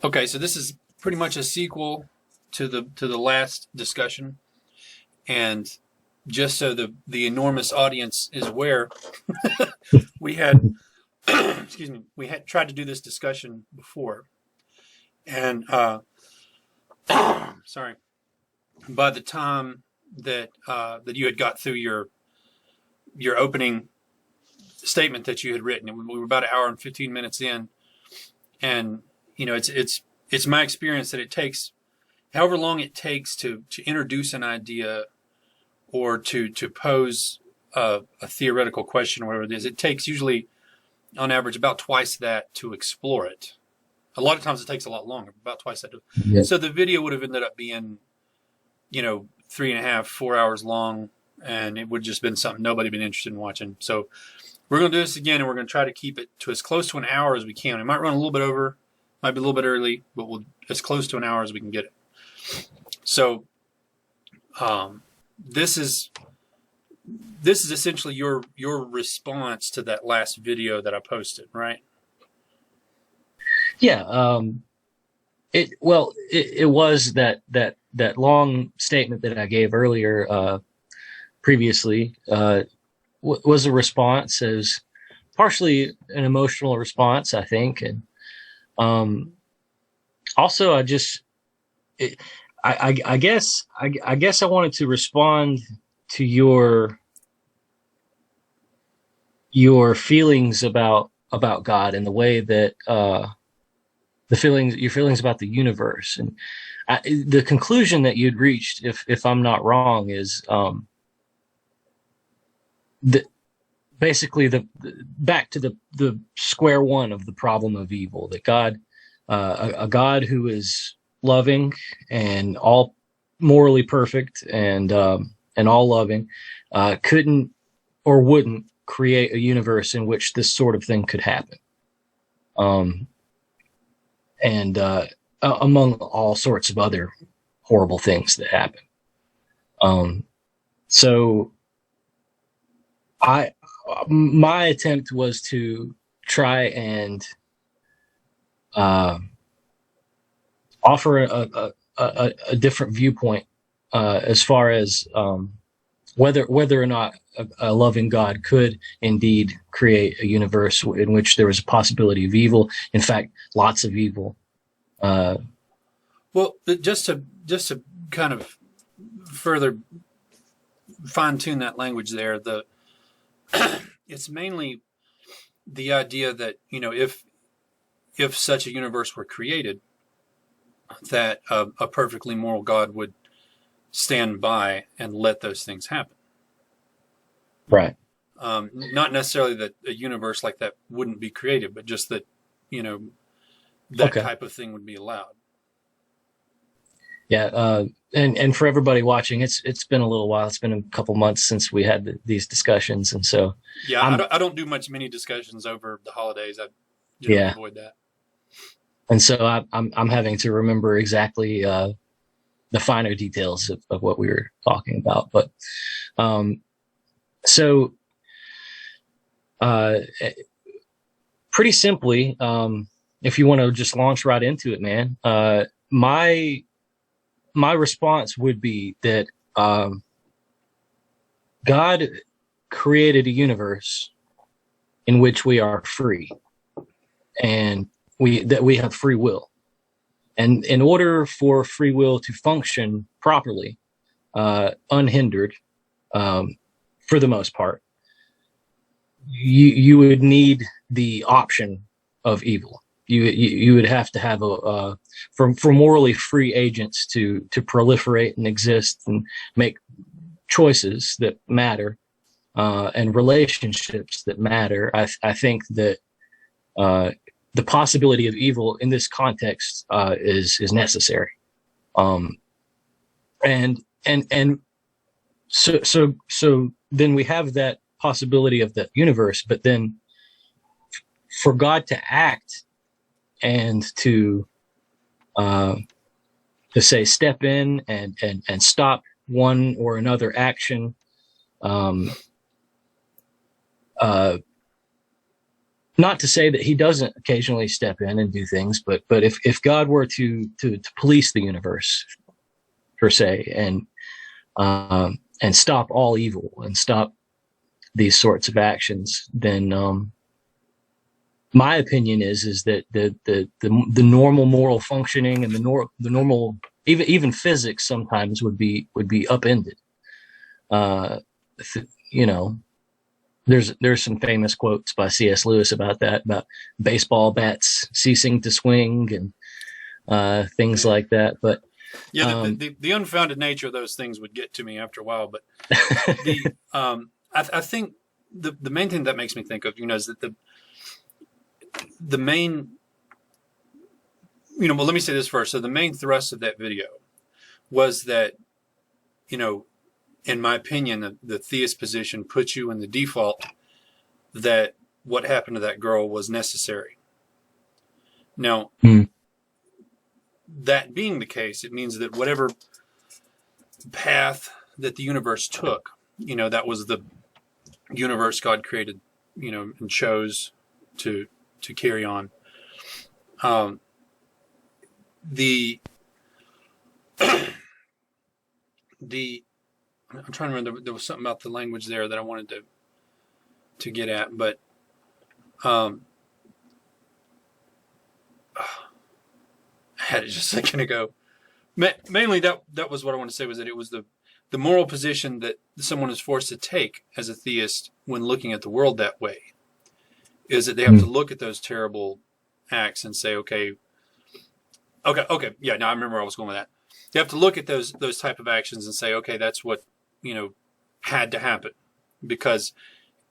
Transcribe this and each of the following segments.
Okay, so this is pretty much a sequel to the last discussion, and just so the enormous audience is aware, we had excuse me, we had tried to do this discussion before, and sorry, by the time that you had got through your opening statement that you had written, and we were about an hour and 15 minutes in, and it's my experience that it takes however long it takes to introduce an idea or to pose a theoretical question or whatever it is. It takes usually on average about twice that to explore it. A lot of times it takes a lot longer, about twice that. Yeah. So the video would have ended up being, 3.5, 4 hours long, and it would just been something nobody been interested in watching. So we're going to do this again, and we're going to try to keep it to as close to an hour as we can. It might run a little bit over, might be a little bit early, but we'll as close to an hour as we can get it. So this is essentially your response to that last video that I posted, right? Yeah. It was that long statement that I gave earlier, previously, was a response, as partially an emotional response, I think. And, also I guess I wanted to respond to your feelings about God, and the way that, your feelings about the universe, and the conclusion that you'd reached, if I'm not wrong, is the basically back to the square one of the problem of evil, that God, a God who is loving and all morally perfect and all loving, couldn't or wouldn't create a universe in which this sort of thing could happen. And among all sorts of other horrible things that happen. So my attempt was to try and offer a different viewpoint, as far as whether or not a loving God could indeed create a universe in which there was a possibility of evil. In fact, lots of evil. Well, just to kind of further fine tune that language there, it's mainly the idea that if such a universe were created, that a perfectly moral God would stand by and let those things happen. Right. Not necessarily that a universe like that wouldn't be created, but just that, that Okay. type of thing would be allowed. Yeah. And for everybody watching, it's been a little while. It's been a couple months since we had these discussions. And so Yeah, I'm, I don't do many discussions over the holidays. I generally yeah. avoid that. And so I'm having to remember exactly, the finer details of what we were talking about. But, so, uh, pretty simply, if you want to just launch right into it, man, my response would be that, God created a universe in which we are free, and we have free will. And in order for free will to function properly, unhindered, for the most part, you would need the option of evil. You would have to have for morally free agents to proliferate and exist and make choices that matter, and relationships that matter. I think that the possibility of evil in this context is necessary. And so then we have that possibility of the universe, but then for God to act and to say step in and stop one or another action, not to say that he doesn't occasionally step in and do things, but if God were to police the universe per se and stop all evil and stop these sorts of actions, then my opinion is that the normal moral functioning and the normal even physics sometimes would be upended. You know, there's some famous quotes by C.S. Lewis about that, about baseball bats ceasing to swing and things like that. But yeah, the unfounded nature of those things would get to me after a while. But I think the main thing that makes me think of, is that the main, well, let me say this first. So the main thrust of that video was that, in my opinion, the theist position puts you in the default that what happened to that girl was necessary. Now, that being the case, it means that whatever path that the universe took, that was the universe God created, and chose to carry on. I'm trying to remember, there was something about the language there that I wanted to get at, but I had it just a second ago. Mainly that was what I wanted to say, was that it was the moral position that someone is forced to take as a theist when looking at the world that way, is that they have to look at those terrible acts and say, okay, yeah, now I remember where I was going with that. You have to look at those type of actions and say, okay, that's what, had to happen. Because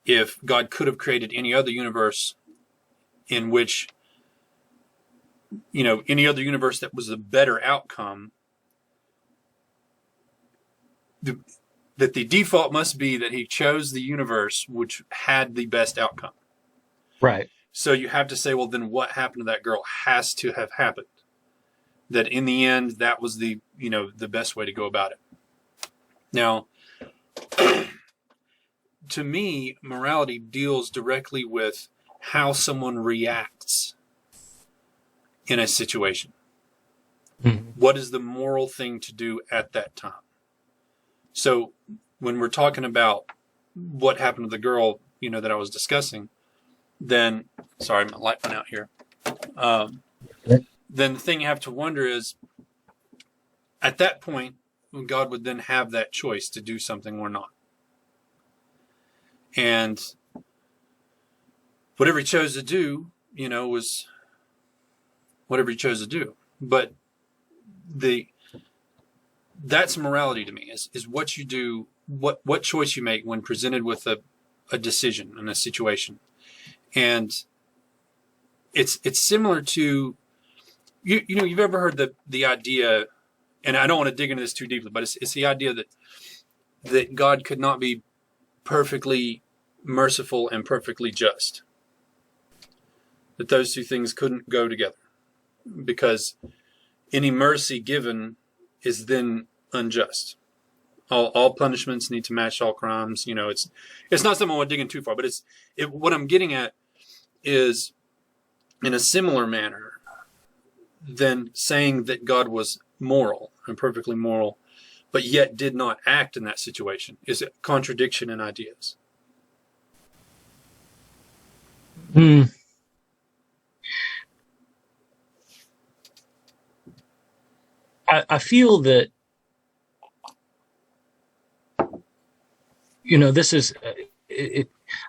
if God could have created any other universe in which, any other universe that was a better outcome, that the default must be that he chose the universe which had the best outcome. Right. So you have to say, well, then what happened to that girl has to have happened. That in the end, that was the best way to go about it. Now, to me, morality deals directly with how someone reacts in a situation. Mm-hmm. What is the moral thing to do at that time? So when we're talking about what happened to the girl, that I was discussing, then, sorry, my light went out here. Then the thing you have to wonder is, at that point, God would then have that choice to do something or not. And whatever he chose to do, was whatever he chose to do. But that's morality to me, is what you do, what choice you make when presented with a decision in a situation. And it's similar to, you've ever heard the idea, and I don't want to dig into this too deeply, but it's the idea that God could not be perfectly merciful and perfectly just. That those two things couldn't go together, because any mercy given is then unjust. All punishments need to match all crimes. It's not something I want to dig in too far, but what I'm getting at is, in a similar manner, than saying that God was moral and perfectly moral, but yet did not act in that situation, is a contradiction in ideas. I feel that, this is,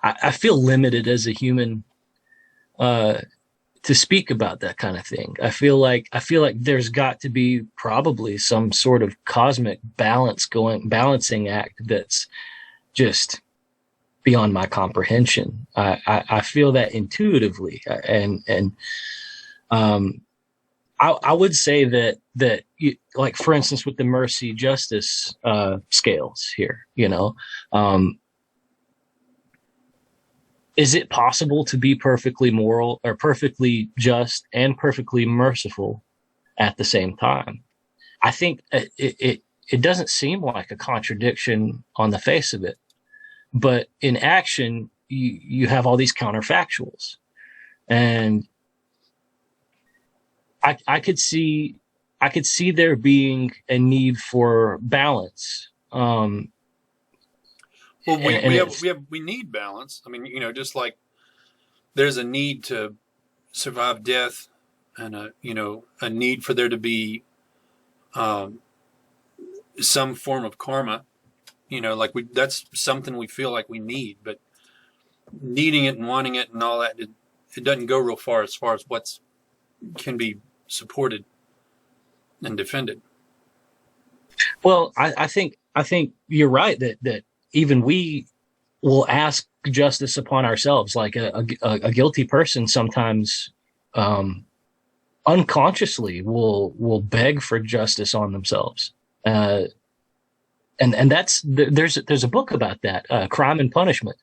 I feel limited as a human to speak about that kind of thing. I feel like there's got to be probably some sort of cosmic balancing act that's just beyond my comprehension. I feel that intuitively, and I would say that like, for instance, with the mercy justice scales here, is it possible to be perfectly moral or perfectly just and perfectly merciful at the same time? I think it doesn't seem like a contradiction on the face of it, but in action, you have all these counterfactuals. And I could see there being a need for balance. Well, we need balance. I mean, just like there's a need to survive death, and a need for there to be some form of karma. Like that's something we feel like we need, but needing it and wanting it and all that, it doesn't go real far as what's can be supported and defended. Well, I think you're right that even we will ask justice upon ourselves. Like a guilty person sometimes unconsciously will beg for justice on themselves. And that's there's a book about that, Crime and Punishment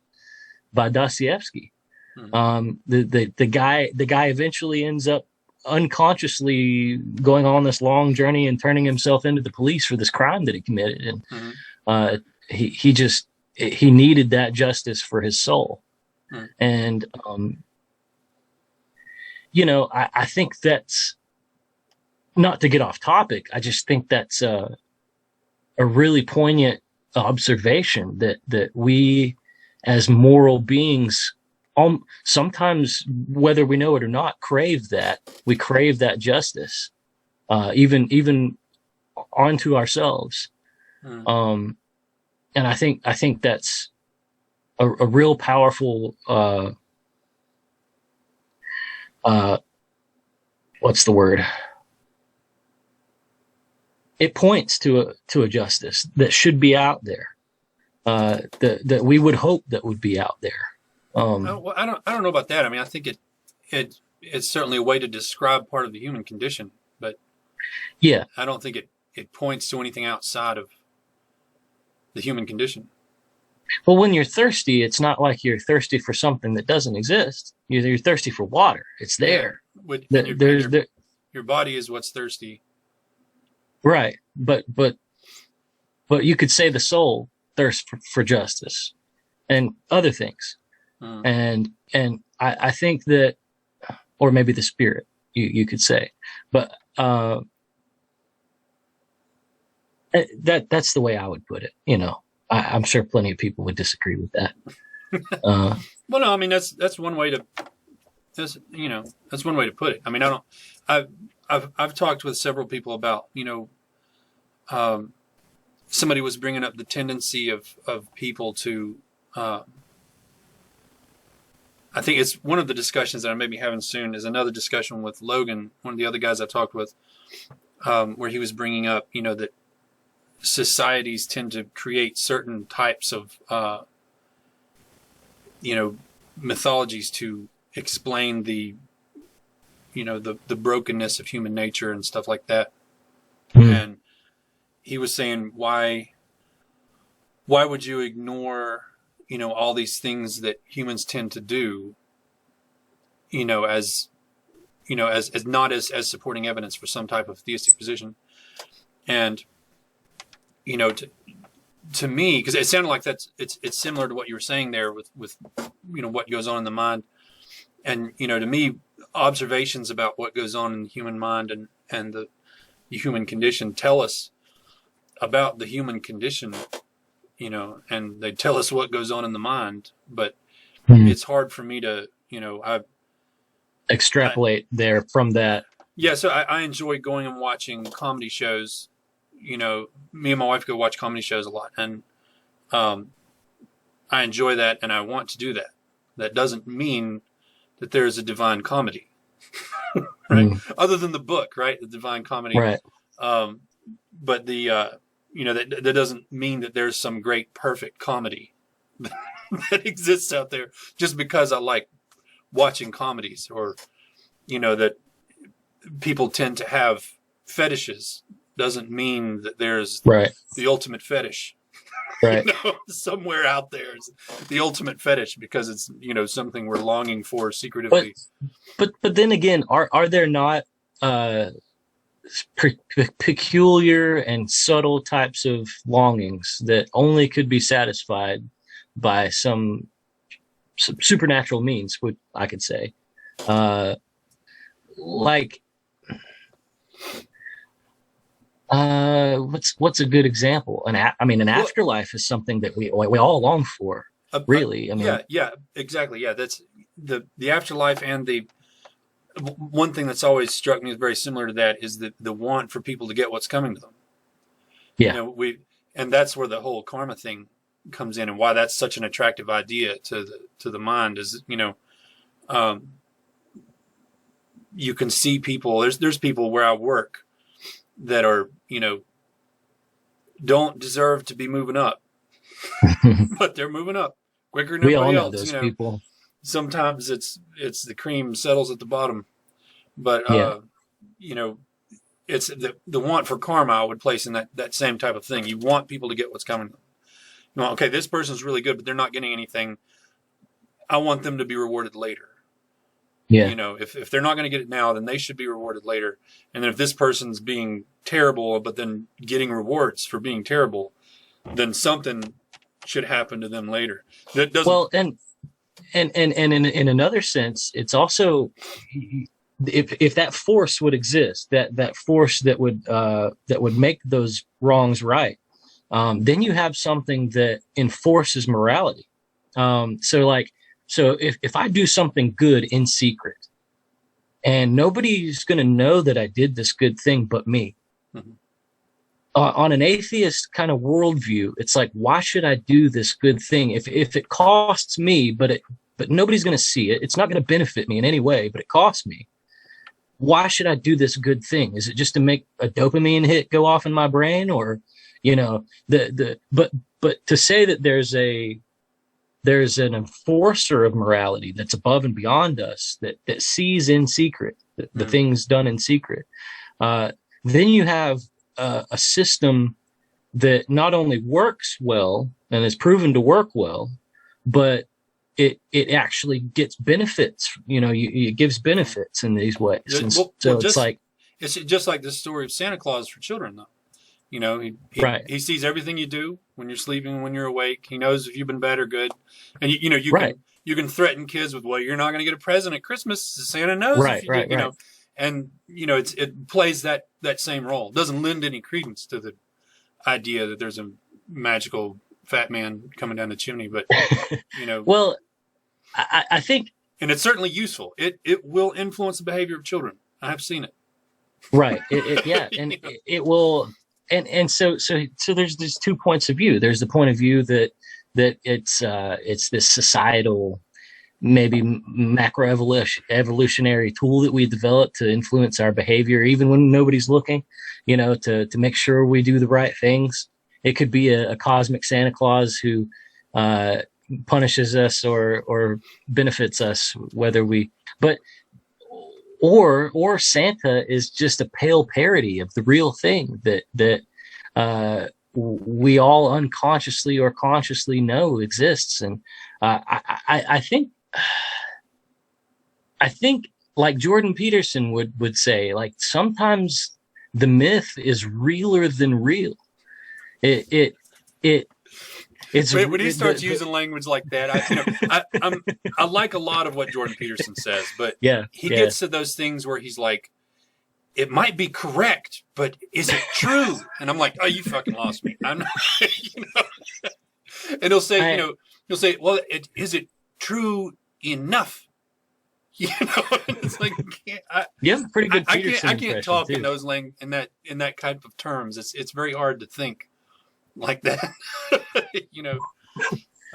by Dostoevsky. The guy eventually ends up unconsciously going on this long journey and turning himself into the police for this crime that he committed, and he needed that justice for his soul. And I think that's, not to get off topic, I just think that's a really poignant observation that we as moral beings, sometimes, whether we know it or not, crave that. We crave that justice, even onto ourselves. And I think that's a real powerful, what's the word? It points to a justice that should be out there, that we would hope that would be out there. Well, I don't know about that. I mean, I think it's certainly a way to describe part of the human condition, but yeah, I don't think it points to anything outside of the human condition. Well, when you're thirsty, it's not like you're thirsty for something that doesn't exist. You're thirsty for water. It's there. Yeah. Your body is what's thirsty. Right. But you could say the soul thirsts for justice and other things. And I think that, or maybe the spirit, you could say, but that's the way I would put it. I'm sure plenty of people would disagree with that. Well, no, I mean that's one way to put it. I mean, I've talked with several people about somebody was bringing up the tendency of people to. I think it's one of the discussions that I may be having soon is another discussion with Logan, one of the other guys I talked with, where he was bringing up, that societies tend to create certain types of, mythologies to explain the brokenness of human nature and stuff like that. And he was saying, why would you ignore all these things that humans tend to do, as not as supporting evidence for some type of theistic position. And, to me, because it sounded like it's similar to what you were saying there with what goes on in the mind. And, to me, observations about what goes on in the human mind and the human condition tell us about the human condition, and they tell us what goes on in the mind, but it's hard for me to, extrapolate there from that. Yeah. So I enjoy going and watching comedy shows. Me and my wife go watch comedy shows a lot, and I enjoy that, and I want to do that. That doesn't mean that there is a divine comedy, right? Other than the book, right? The Divine Comedy. Right. But that doesn't mean that there's some great perfect comedy that exists out there just because I like watching comedies, or that people tend to have fetishes doesn't mean that there's the ultimate fetish. Right. Somewhere out there is the ultimate fetish because it's something we're longing for secretively. But then again, are there not peculiar and subtle types of longings that only could be satisfied by some supernatural means, which I could say, Uh, like, what's a good example? An Well, afterlife is something that we all long for, really. I mean, yeah, exactly. Yeah, that's the afterlife, and the one thing that's always struck me as very similar to that is the want for people to get what's coming to them. You yeah. know, and that's where the whole karma thing comes in, and why that's such an attractive idea to the mind is, um, you can see people. There's people where I work that are, don't deserve to be moving up, but they're moving up quicker than We all everybody know else. those people. Sometimes it's the cream settles at the bottom, but Yeah. you know, it's the want for karma I would place in that same type of thing. You want people to get what's coming to them. Okay, this person's really good, but they're not getting anything. I want them to be rewarded later. Yeah. If they're not going to get it now, then they should be rewarded later. And then if this person's being terrible, but then getting rewards for being terrible, then something should happen to them later. That doesn't. Well, and in another sense, it's also, if that force would exist, that force that would make those wrongs right, then you have something that enforces morality. So if I do something good in secret, and nobody's going to know that I did this good thing but me. Mm-hmm. On an atheist kind of worldview, it's like, why should I do this good thing if it costs me, but nobody's going to see it? It's not going to benefit me in any way, but it costs me. Why should I do this good thing? Is it just to make a dopamine hit go off in my brain, or but to say that there's an enforcer of morality that's above and beyond us that sees in secret the things done in secret. Then you have a system that not only works well and is proven to work well, but it actually gets benefits. It gives benefits in these ways. And it's just like the story of Santa Claus for children, though. Right. He sees everything you do when you're sleeping, when you're awake. He knows if you've been bad or good, and you can threaten kids with, well, you're not going to get a present at Christmas. Santa knows. Right. And it plays that same role. It doesn't lend any credence to the idea that there's a magical fat man coming down the chimney, but Well, I think, and it's certainly useful. It will influence the behavior of children. I have seen it. Right. It will. And so there's these 2 points of view. There's the point of view that it's this societal, maybe macro evolutionary tool that we develop to influence our behavior, even when nobody's looking, to make sure we do the right things. It could be a cosmic Santa Claus who punishes us or benefits us, or Santa is just a pale parody of the real thing that we all unconsciously or consciously know exists. And I think like Jordan Peterson would say, like, sometimes the myth is realer than real. It's when he starts using language like that, I like a lot of what Jordan Peterson says, but he gets to those things where he's like, it might be correct, but is it true? And I'm like, oh, you fucking lost me. I'm not, And he'll say, well, is it true enough? It's like, pretty good Peterson I can't talk too. in those in that type of terms. It's very hard to think like that.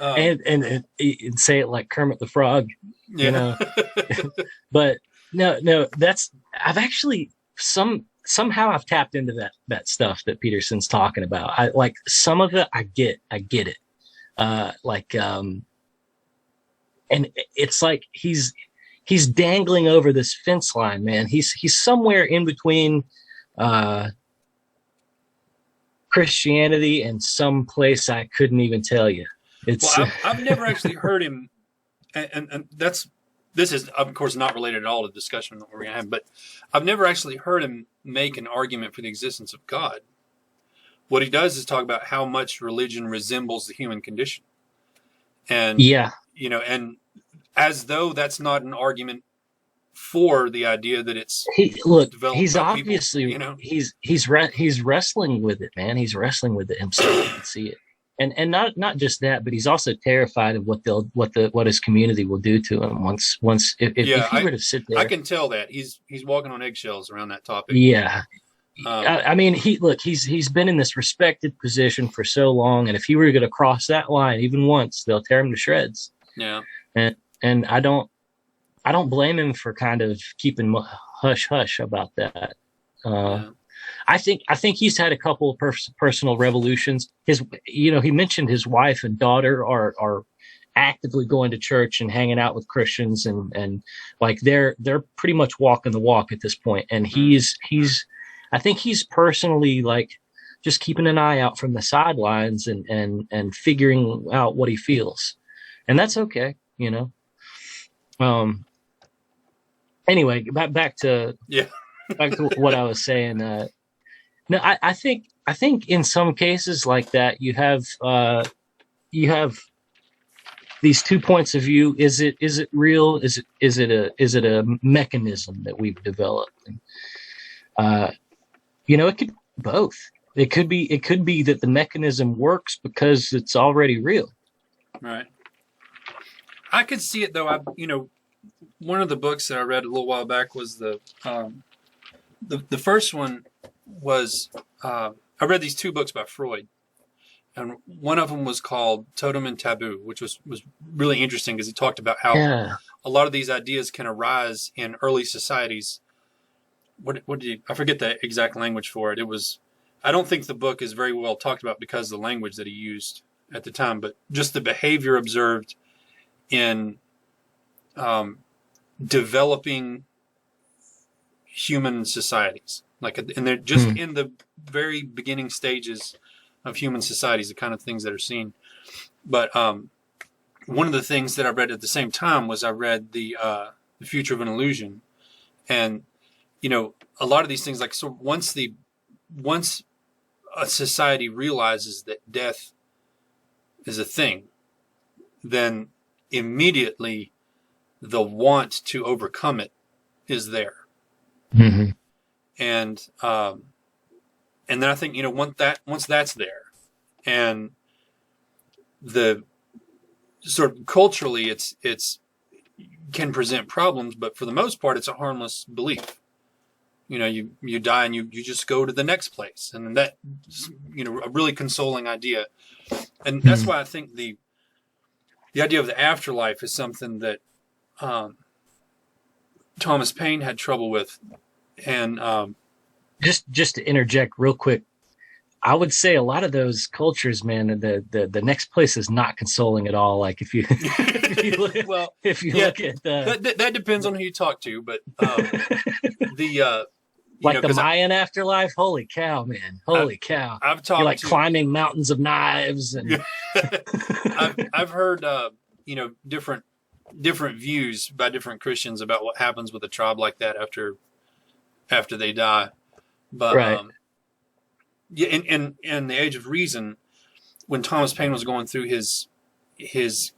And say it like Kermit the Frog, But no, I've actually somehow I've tapped into that stuff that Peterson's talking about. I like some of it. I get it. And it's like he's dangling over this fence line, man. He's somewhere in between Christianity and some place I couldn't even tell you. I've never actually heard him, and this is of course not related at all to the discussion that we're going to have, but I've never actually heard him make an argument for the existence of God. What he does is talk about how much religion resembles the human condition, and and as though that's not an argument for the idea that it's developed he's by obviously, people, he's wrestling with it, man. He's wrestling with it himself. You can see it. And not just that, but he's also terrified of what his community will do to him once if he were to sit there. I can tell that he's walking on eggshells around that topic. Yeah. I mean, he's been in this respected position for so long, and if he were going to cross that line even once, they'll tear him to shreds. Yeah. And I don't blame him for kind of keeping hush hush about that. I think he's had a couple of personal revolutions. He mentioned his wife and daughter are actively going to church and hanging out with Christians, and like they're pretty much walking the walk at this point. And I think he's personally like just keeping an eye out from the sidelines and figuring out what he feels, and that's okay, Anyway, back to what I was saying. No, I think in some cases like that you have these 2 points of view. Is it real? Is it a mechanism that we've developed? And, it could be both. It could be that the mechanism works because it's already real. Right. I could see it though. One of the books that I read a little while back was the first one was I read these 2 books by Freud, and one of them was called Totem and Taboo, which was really interesting because he talked about how a lot of these ideas can arise in early societies. I forget the exact language for it. I don't think the book is very well talked about because of the language that he used at the time, but just the behavior observed in developing human societies, and they're just in the very beginning stages of human societies, the kind of things that are seen. But one of the things that I read at the same time was I read the Future of an Illusion, and a lot of these things, like, so once a society realizes that death is a thing, then immediately the want to overcome it is there. Mm-hmm. And then I think, once that's there, and the sort of culturally it's can present problems, but for the most part it's a harmless belief. You die and you just go to the next place, and that, a really consoling idea. And that's why I think the idea of the afterlife is something that Thomas Paine had trouble with. And just to interject real quick, I would say a lot of those cultures, man, the next place is not consoling at all. Like if you look at that depends on who you talk to, but the Mayan afterlife, holy cow, man, holy cow! I've talked. You're like climbing mountains of knives, and I've heard different views by different Christians about what happens with a tribe like that after they die. But right. In the Age of Reason, when Thomas Paine was going through his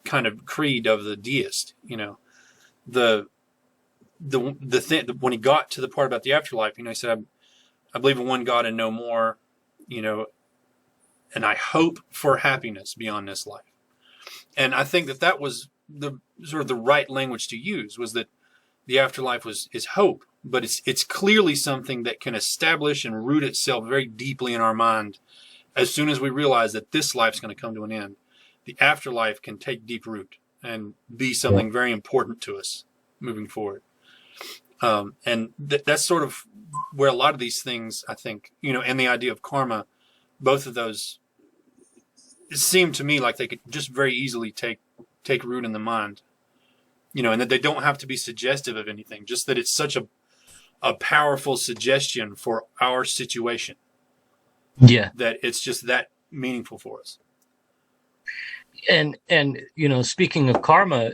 kind of creed of the deist, the thing, when he got to the part about the afterlife, he said, I believe in one God and no more, and I hope for happiness beyond this life. And I think that was the sort of the right language to use, was that the afterlife is hope, but it's clearly something that can establish and root itself very deeply in our mind. As soon as we realize that this life's going to come to an end, the afterlife can take deep root and be something very important to us moving forward. And that's sort of where a lot of these things, I think, and the idea of karma, both of those, it seemed to me like they could just very easily take root in the mind, and that they don't have to be suggestive of anything, just that it's such a powerful suggestion for our situation. Yeah. That it's just that meaningful for us. And speaking of karma,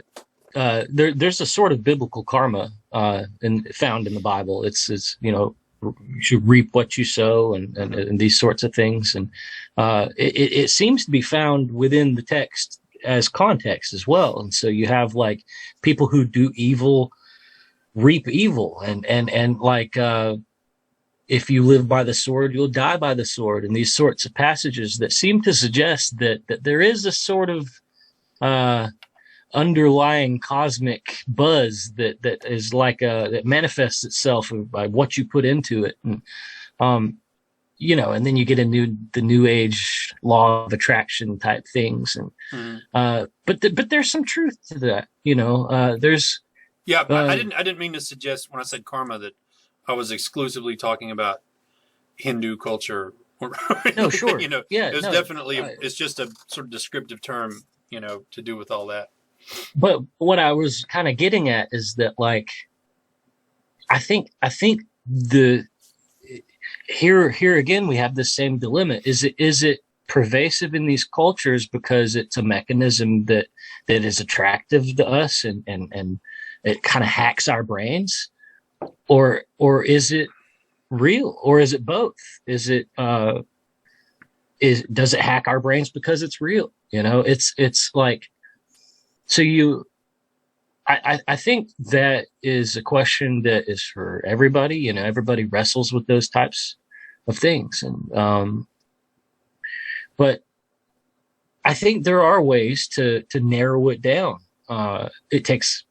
there's a sort of biblical karma found in the Bible. It's you should reap what you sow, and these sorts of things, and it seems to be found within the text as context as well. And so you have like people who do evil reap evil, and like if you live by the sword, you'll die by the sword, and these sorts of passages that seem to suggest that there is a sort of uh, underlying cosmic buzz that is like that manifests itself by what you put into it, and and then you get the new age law of attraction type things, and but there's some truth to that, there's Yeah, I didn't mean to suggest when I said karma that I was exclusively talking about Hindu culture. Or no, sure, yeah, it's no, definitely it's just a sort of descriptive term, to do with all that. but what I was kind of getting at is that, like, I think the here again we have the same dilemma. Is it pervasive in these cultures because it's a mechanism that is attractive to us, and it kind of hacks our brains, or is it real, or is it both? Is it does it hack our brains because it's real? It's like, so I think that is a question that is for everybody. Everybody wrestles with those types of things, and but I think there are ways to narrow it down. It takes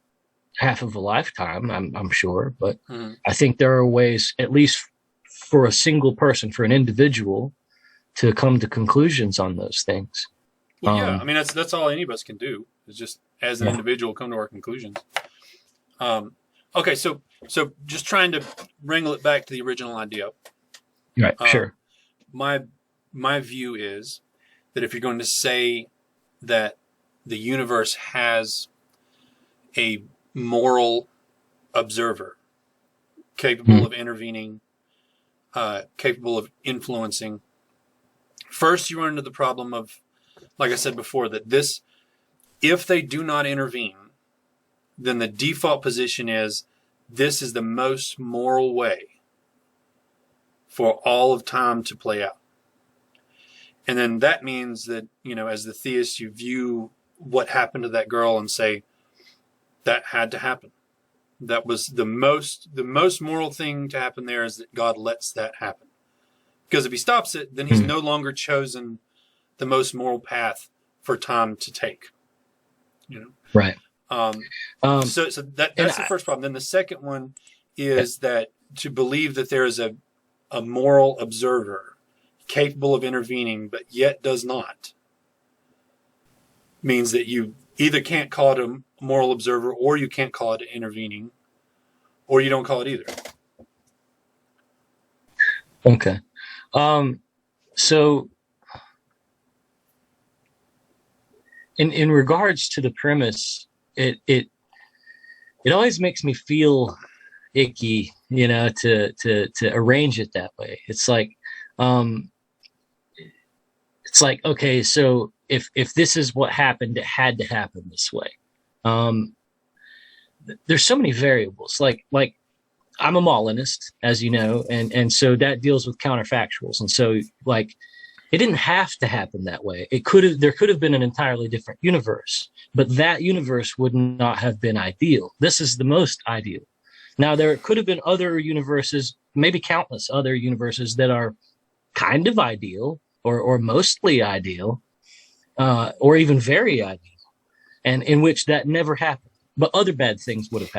half of a lifetime, I'm sure, but I think there are ways, at least for a single person, for an individual, to come to conclusions on those things. Well, yeah, I mean that's all any of us can do, is just as an individual come to our conclusions. Okay, so just trying to wrangle it back to the original idea. Right, sure. My view is that if you're going to say that the universe has a moral observer capable of intervening, capable of influencing, first you run into the problem of, like I said before, that if they do not intervene, then the default position is this is the most moral way for all of time to play out. And then that means that, as the theist, you view what happened to that girl and say, that had to happen. That was the most moral thing to happen there, is that God lets that happen. Because if he stops it, then he's no longer chosen the most moral path for time to take. Right. So that's the first problem. Then the second one is that to believe that there is a moral observer capable of intervening, but yet does not, means that you either can't call it a moral observer, or you can't call it intervening, or you don't call it either. Okay. So in regards to the premise, it always makes me feel icky, to arrange it that way. It's like, okay, so if this is what happened, it had to happen this way. There's so many variables. Like I'm a Molinist, as you know, and so that deals with counterfactuals. And so, like, it didn't have to happen that way. There could have been an entirely different universe, but that universe would not have been ideal. This is the most ideal. Now, there could have been other universes, maybe countless other universes, that are kind of ideal, or mostly ideal, or even very ideal, and in which that never happened, but other bad things would have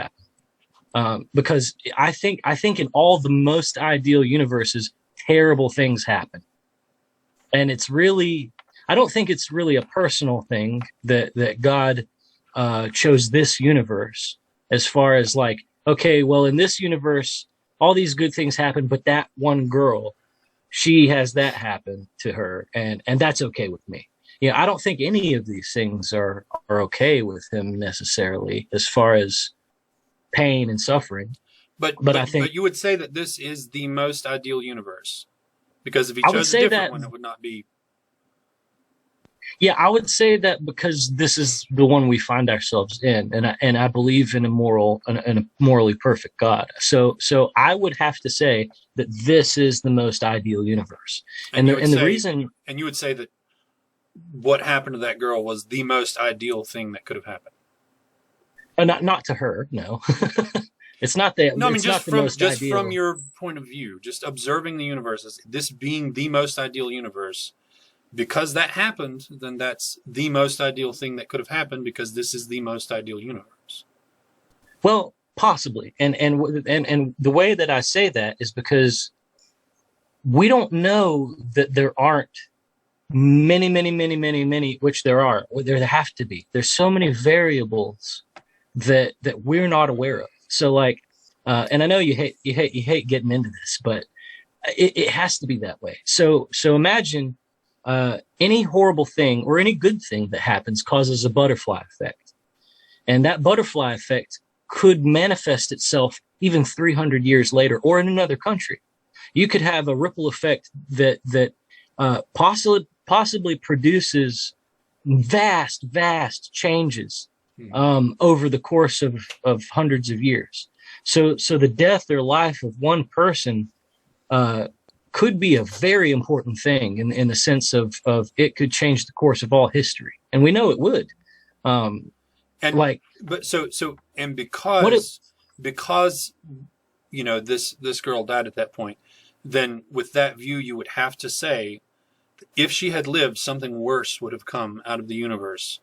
happened. Because I think in all the most ideal universes, terrible things happen. And I don't think it's really a personal thing that God chose this universe, as far as like, okay, well, in this universe, all these good things happen, but that one girl, she has that happen to her, and that's okay with me. I don't think any of these things are okay with him necessarily, as far as pain and suffering. But I think, but you would say that this is the most ideal universe, because if he chose a different one, it would not be. Yeah, I would say that because this is the one we find ourselves in, and I believe in a morally perfect God. So I would have to say that this is the most ideal universe, and the reason. And you would say that what happened to that girl was the most ideal thing that could have happened. Not to her, no. It's not that. No, I mean, It's not the most ideal. from your point of view, just observing the universe as this being the most ideal universe, because that happened, then that's the most ideal thing that could have happened because this is the most ideal universe. Well, possibly, and the way that I say that is because we don't know that there aren't many, which there are. There have to be. There's so many variables that we're not aware of. So, like, and I know you hate getting into this, but it has to be that way. So imagine any horrible thing or any good thing that happens causes a butterfly effect, and that butterfly effect could manifest itself even 300 years later, or in another country. You could have a ripple effect that possibly produces vast changes over the course of hundreds of years. So the death or life of one person could be a very important thing in the sense of it could change the course of all history, and we know it would. Because you know this girl died at that point, then with that view you would have to say, if she had lived, something worse would have come out of the universe.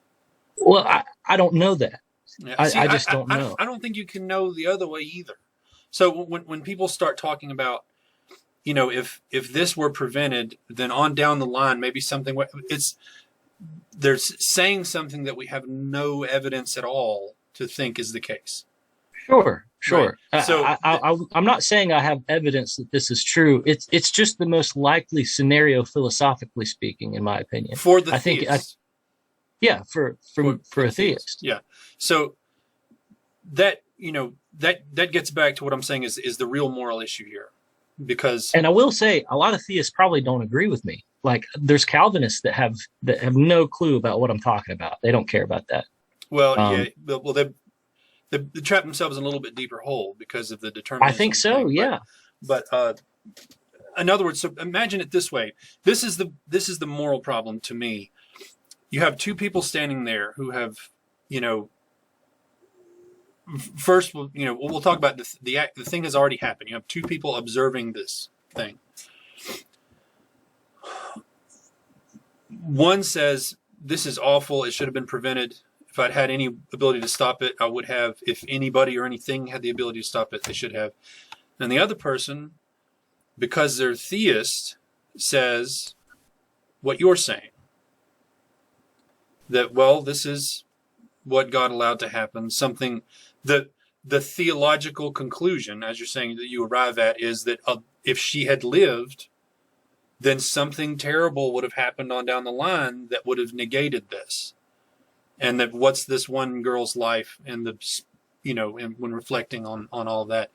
Well, I don't know that. Yeah, I just don't know. I don't think you can know the other way either. So when people start talking about, you know, if this were prevented, then on down the line, maybe something, they're saying something that we have no evidence at all to think is the case. Sure. Right. So I'm not saying I have evidence that this is true. It's just the most likely scenario, philosophically speaking, in my opinion. For the theist. For a theist. Yeah. So that, you know, that gets back to what I'm saying is the real moral issue here. Because, and I will say, a lot of theists probably don't agree with me. Like, there's Calvinists that have no clue about what I'm talking about. They don't care about that. Well, they trap themselves in a little bit deeper hole because of the determinism. I think so. Thing. Yeah. But in other words, so imagine it this way. This is the moral problem to me. You have two people standing there who have, you know, first, you know, we'll talk about the thing has already happened. You have two people observing this thing. One says, this is awful. It should have been prevented. If I'd had any ability to stop it, I would have. If anybody or anything had the ability to stop it, they should have. And the other person, because they're theist, says what you're saying. That, well, this is what God allowed to happen. Something that the theological conclusion, as you're saying, that you arrive at is that if she had lived, then something terrible would have happened on down the line that would have negated this. And that what's this one girl's life and the, you know, and when reflecting on all that.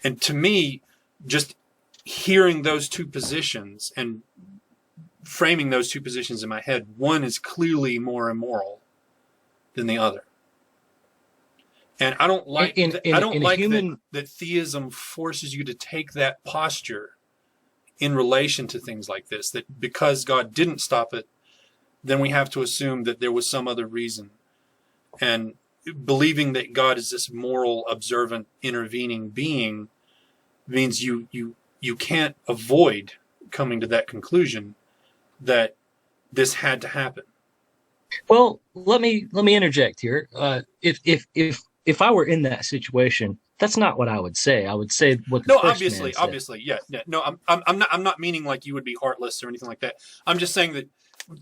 And to me, just hearing those two positions and framing those two positions in my head, one is clearly more immoral than the other. And I don't like that theism forces you to take that posture in relation to things like this, that because God didn't stop it, then we have to assume that there was some other reason. And believing that God is this moral, observant, intervening being means you can't avoid coming to that conclusion that this had to happen. Well, let me interject here. If I were in that situation, that's not what I would say. I would say what the first man said. Obviously, yeah. No, I'm not meaning like you would be heartless or anything like that. I'm just saying that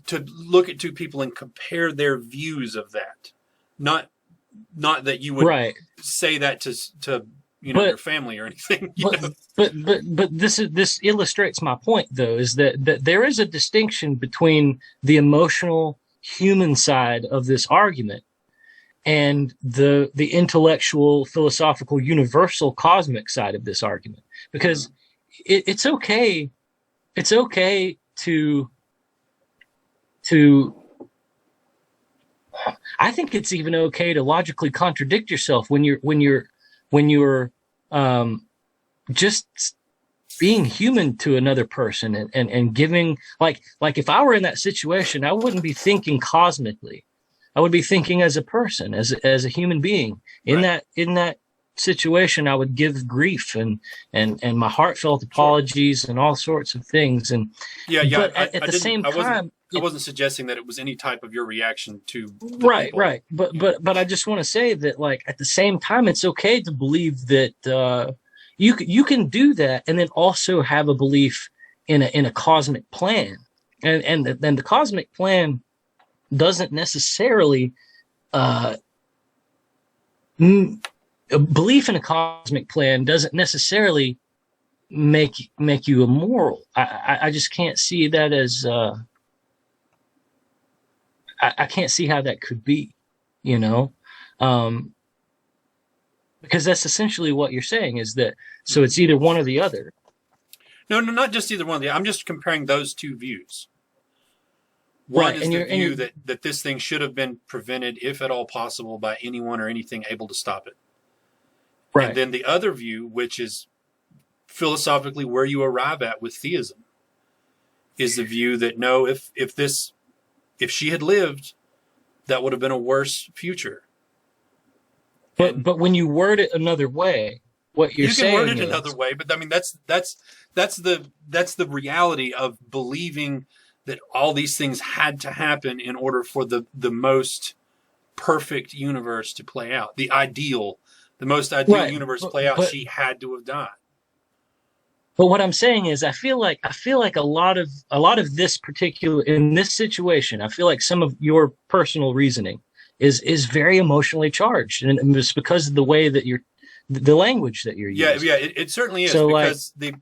to look at two people and compare their views of that, not that you would say that to you know, your family or anything. But this illustrates my point, though, is that there is a distinction between the emotional human side of this argument and the intellectual, philosophical, universal, cosmic side of this argument. Because it's okay to I think it's even okay to logically contradict yourself when you're just being human to another person and giving, like if I were in that situation, I wouldn't be thinking cosmically. I would be thinking as a person, as a human being in that situation, I would give grief and my heartfelt apologies and all sorts of things. And Yeah, but at the same time, I wasn't suggesting that it was any type of your reaction to the right, people. right. But I just want to say that, like, at the same time, it's okay to believe that you can do that, and then also have a belief in a cosmic plan, and then the cosmic plan doesn't necessarily a belief in a cosmic plan doesn't necessarily make you immoral. I just can't see that as I can't see how that could be, you know, because that's essentially what you're saying, is that, so it's either one or the other. No, not just either one of the. I'm just comparing those two views. One is the view that this thing should have been prevented, if at all possible, by anyone or anything able to stop it. Right. And then the other view, which is philosophically where you arrive at with theism, is the view that no, if she had lived, that would have been a worse future. But when you word it another way, what you're saying, you can word it another way, but I mean that's the reality of believing that all these things had to happen in order for the most perfect universe to play out. The most ideal universe to play out, she had to have died. But what I'm saying is, I feel like a lot of this particular, in this situation, I feel like some of your personal reasoning is very emotionally charged, and it's because of the way that the language that you're using. Yeah, it certainly is, so, because the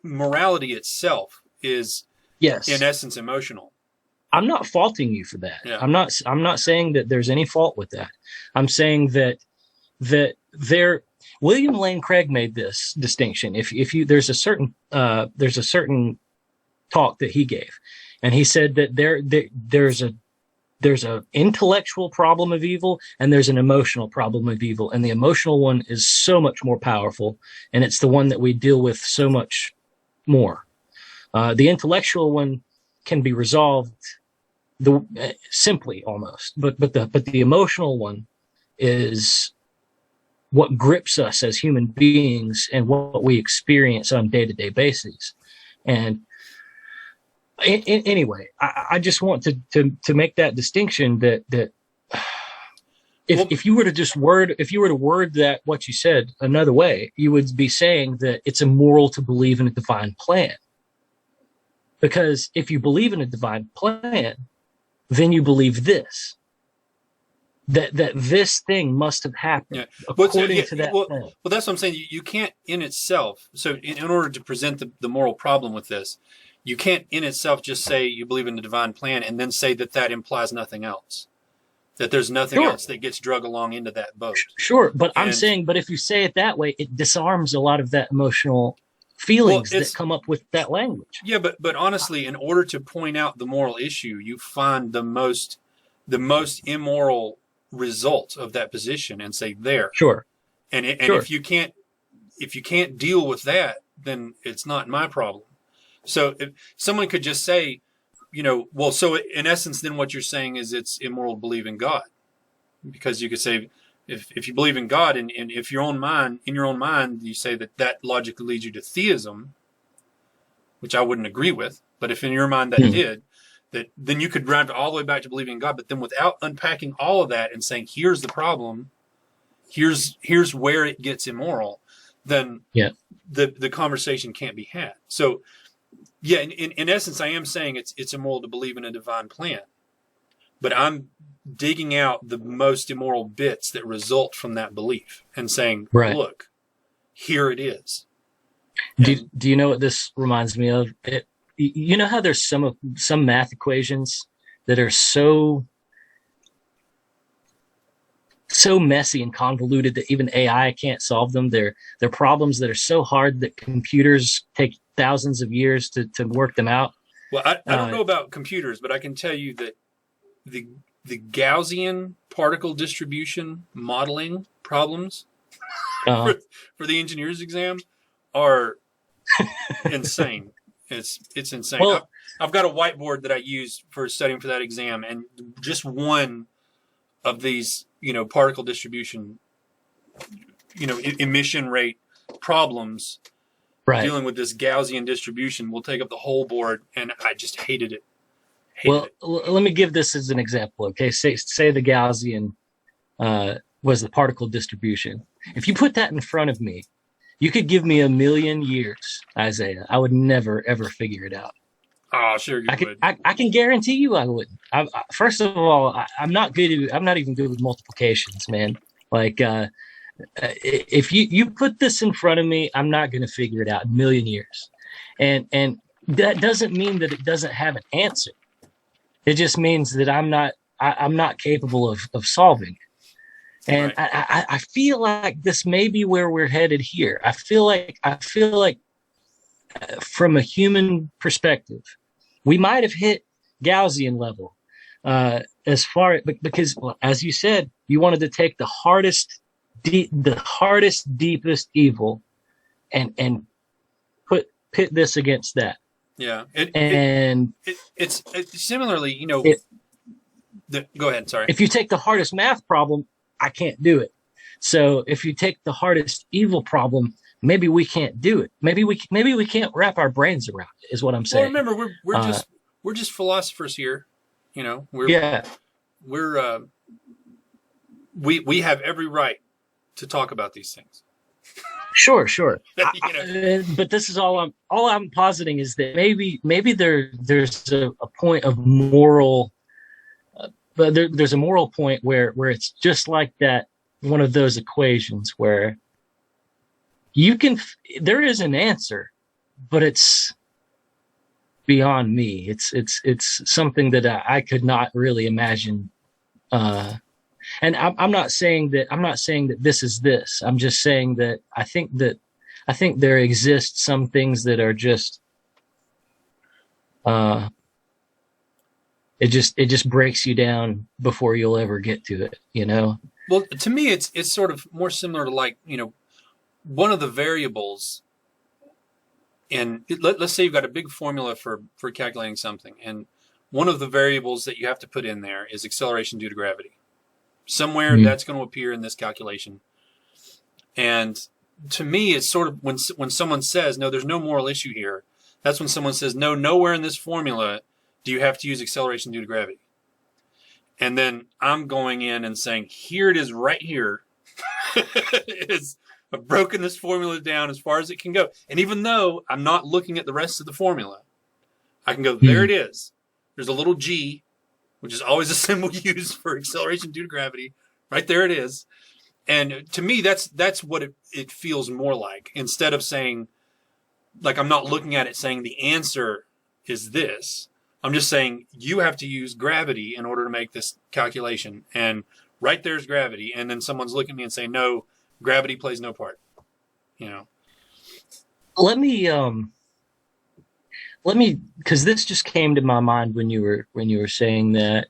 morality itself is, yes, in essence, emotional. I'm not faulting you for that. Yeah. I'm not saying that there's any fault with that. I'm saying that William Lane Craig made this distinction. If you there's a certain talk that he gave, and he said that there's a intellectual problem of evil, and there's an emotional problem of evil, and the emotional one is so much more powerful, and it's the one that we deal with so much more. The intellectual one can be resolved simply almost, but the emotional one is what grips us as human beings and what we experience on a day-to-day basis. And anyway, I just want to make that distinction that if you were to word that, what you said, another way, you would be saying that it's immoral to believe in a divine plan. Because if you believe in a divine plan, then you believe this. That this thing must have happened according to that plan. Well, that's what I'm saying. You can't in itself. So in order to present the moral problem with this, you can't in itself just say you believe in the divine plan and then say that implies nothing else. That there's nothing else that gets drug along into that boat. Sure, but I'm saying, but if you say it that way, it disarms a lot of that emotional feelings that come up with that language. Yeah, but honestly, in order to point out the moral issue, you find the most immoral result of that position and say there. Sure. And if you can't deal with that, then it's not my problem. So if someone could just say, so in essence, then what you're saying is it's immoral to believe in God, because you could say, if you believe in God and if in your own mind, you say that logically leads you to theism, which I wouldn't agree with, but if in your mind that did, then you could drive all the way back to believing in God, but then without unpacking all of that and saying, here's the problem, here's where it gets immoral, then the conversation can't be had. So yeah, in essence, I am saying it's immoral to believe in a divine plan, but I'm digging out the most immoral bits that result from that belief and saying, look, here it is. Do you know what this reminds me of? You know how there's some math equations that are so messy and convoluted that even AI can't solve them. They're problems that are so hard that computers take thousands of years to work them out. Well, I don't know about computers, but I can tell you that the Gaussian particle distribution modeling problems for the engineer's exam are insane. It's insane. Well, I've got a whiteboard that I use for studying for that exam, and just one of these, particle distribution emission rate problems. Right. Dealing with this Gaussian distribution will take up the whole board, and I just hated it. Let me give this as an example. Okay, say the Gaussian was the particle distribution. If you put that in front of me, you could give me 1,000,000 years, Isaiah. I would never ever figure it out. Oh, sure you would. I can guarantee you I wouldn't. First of all, I'm not even good with multiplications, man. Like, if you put this in front of me, I'm not going to figure it out in 1,000,000 years. And that doesn't mean that it doesn't have an answer. It just means that I'm not capable of solving it. And right. I feel like this may be where we're headed here. I feel like from a human perspective, we might have hit Gaussian level because, as you said, you wanted to take the hardest, deepest evil, and pit this against that. Yeah, it's similarly, go ahead. Sorry. If you take the hardest math problem, I can't do it. So if you take the hardest evil problem, maybe we can't do it. Maybe we can't wrap our brains around it. Is what I'm saying. Well, remember, we're just philosophers here. We have every right to talk about these things. Sure. But this is all I'm positing is that maybe there's a point of moral. But there's a moral point where it's just like that, one of those equations where there is an answer, but it's beyond me. It's something that I could not really imagine. And I'm not saying that this is this. I'm just saying that I think there exist some things that are just, it just breaks you down before you'll ever get to it, Well, to me, it's sort of more similar to like, one of the variables in, let's say you've got a big formula for calculating something, and one of the variables that you have to put in there is acceleration due to gravity. Somewhere that's going to appear in this calculation. And to me, it's sort of when someone says, no, there's no moral issue here, that's when someone says, no, nowhere in this formula do you have to use acceleration due to gravity. And then I'm going in and saying, here it is right here. I've broken this formula down as far as it can go. And even though I'm not looking at the rest of the formula, I can go, there it is. There's a little g, which is always a symbol used for acceleration due to gravity. Right there it is. And to me, that's what it feels more like. Instead of saying, like, I'm not looking at it saying the answer is this. I'm just saying you have to use gravity in order to make this calculation. And right there's gravity. And then someone's looking at me and saying, no, gravity plays no part. Let me, because this just came to my mind when you were saying that.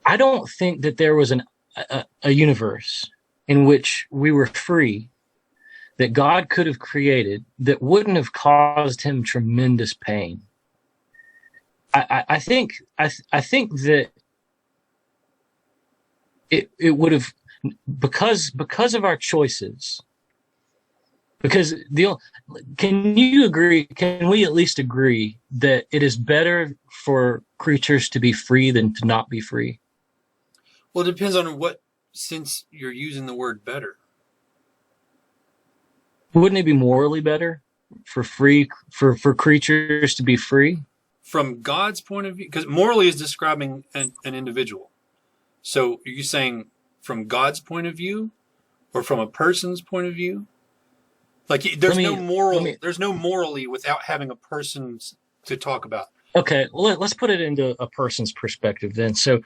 I don't think that there was a universe in which we were free, that God could have created, that wouldn't have caused him tremendous pain. I think that it would have, because of our choices. Because can you agree? Can we at least agree that it is better for creatures to be free than to not be free? Well, it depends on what sense you're using the word better. Wouldn't it be morally better for creatures to be free? From God's point of view, because morally is describing an individual. So are you saying from God's point of view or from a person's point of view? Like there's no morally without having a person to talk about. Okay, well, let's put it into a person's perspective then. So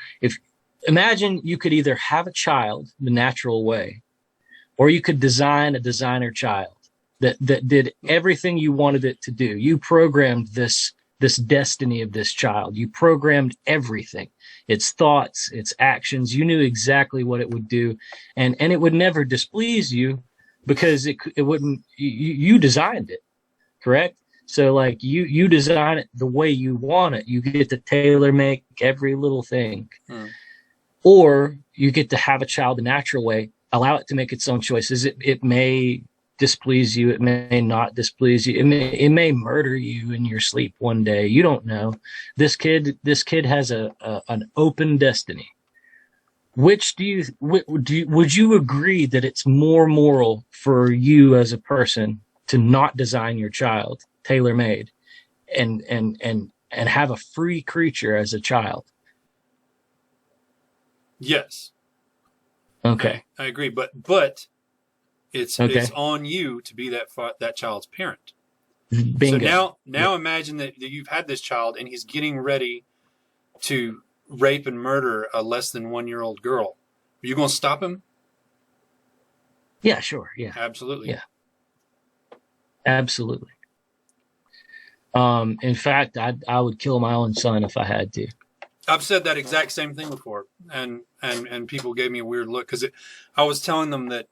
imagine you could either have a child the natural way, or you could design a designer child that did everything you wanted it to do. You programmed this destiny of this child. You programmed everything, its thoughts, its actions. You knew exactly what it would do, and it would never displease you because it wouldn't. You designed it, correct? So like you design it the way you want it. You get to tailor make every little thing. or you get to have a child the natural way, allow it to make its own choices. It may displease you. It may not displease you. It may murder you in your sleep one day. You don't know. This kid has an open destiny. Which would you agree that it's more moral for you as a person to not design your child tailor-made and have a free creature as a child? Yes. Okay. I agree, but it's on you to be that child's parent. Bingo. So now imagine that you've had this child and he's getting ready to rape and murder a less than 1-year-old girl. Are you going to stop him? Yeah, sure. Yeah. Absolutely. Yeah. Absolutely. In fact, I would kill my own son if I had to. I've said that exact same thing before, and people gave me a weird look because I was telling them that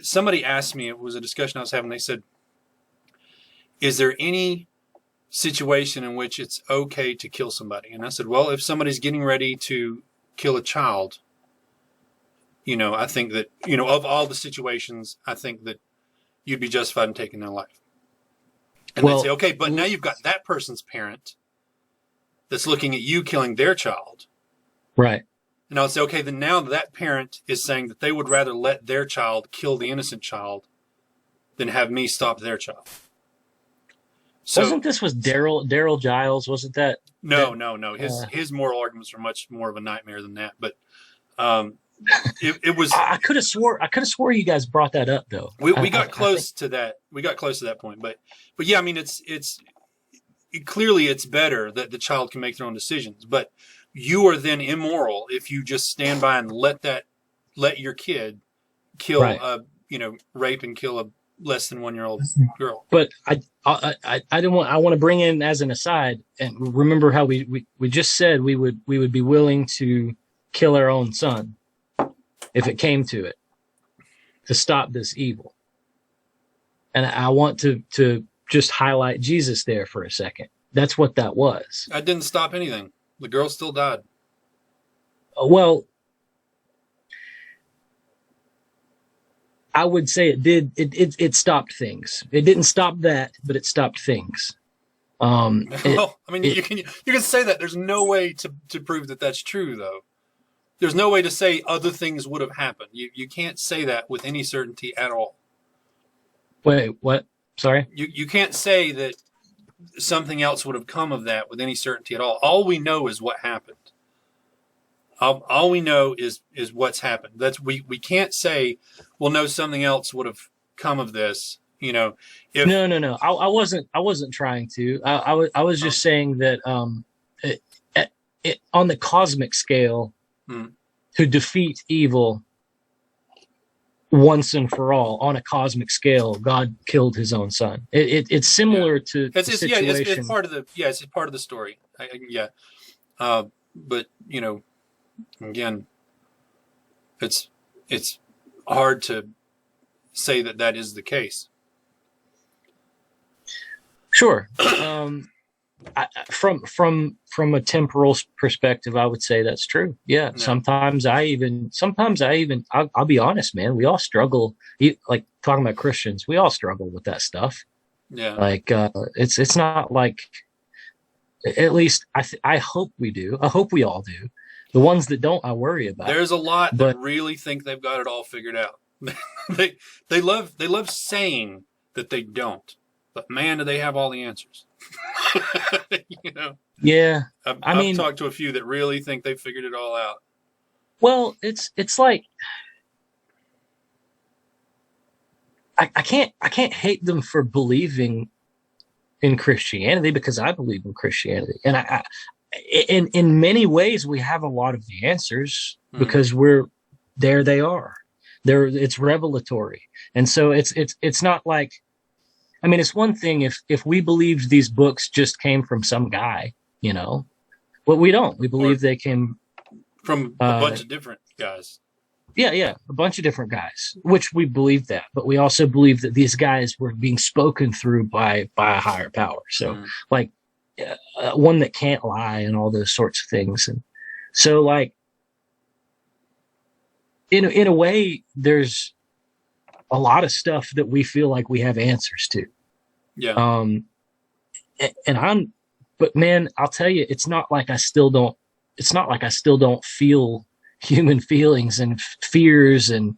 somebody asked me, it was a discussion I was having, they said, is there any situation in which it's okay to kill somebody? And I said, well, if somebody's getting ready to kill a child, I think that, of all the situations, I think that you'd be justified in taking their life. And they'd say, okay, but now you've got that person's parent that's looking at you killing their child. Right. And I would say, okay, then now that parent is saying that they would rather let their child kill the innocent child than have me stop their child. So, wasn't this was Daryl Giles? Wasn't that? No. His moral arguments were much more of a nightmare than that. But it was. I could have swore you guys brought that up though. We got close to that. We got close to that point. But yeah, I mean, it's clearly it's better that the child can make their own decisions. But you are then immoral if you just stand by and let your kid kill rape and kill a less than 1-year-old girl. But I want to bring in as an aside, and remember how we just said we would be willing to kill our own son if it came to it to stop this evil. And I want to just highlight Jesus there for a second. That's what that was. I didn't stop anything. The girl still died. Well, I would say it did. It stopped things. It didn't stop that, but it stopped things. You can say that. There's no way to prove that that's true, though. There's no way to say other things would have happened. You can't say that with any certainty at all. Wait, what? Sorry? You can't say that something else would have come of that with any certainty at all. All we know is what happened. All we know is what's happened. We can't say, well, no, something else would have come of this. No. I wasn't trying to. I was just saying that on the cosmic scale, to defeat evil once and for all on a cosmic scale, God killed his own son. It's similar to the situation. It's part of it's part of the story. But again, it's hard to say that is the case. Sure. From a temporal perspective, I would say that's true. Yeah. No. Sometimes I even, I'll be honest, man, we all struggle. Like talking about Christians, we all struggle with that stuff. Yeah. Like, it's not like, at least I hope we do. I hope we all do. The ones that don't, I worry about. There's a lot that really think they've got it all figured out. they love saying that they don't, but man, do they have all the answers. Yeah. I've talked to a few that really think they've figured it all out. Well, it's like I can't hate them for believing in Christianity because I believe in Christianity, and in many ways we have a lot of the answers because they are there. It's revelatory, and so it's not like. I mean, it's one thing if we believed these books just came from some guy, but we don't. We believe they came from a bunch of different guys. Yeah, a bunch of different guys, which we believe that, but we also believe that these guys were being spoken through by a higher power. So, one that can't lie and all those sorts of things. And so, in a way, there's a lot of stuff that we feel like we have answers to. Yeah. But man, I'll tell you, it's not like I still don't feel human feelings and fears and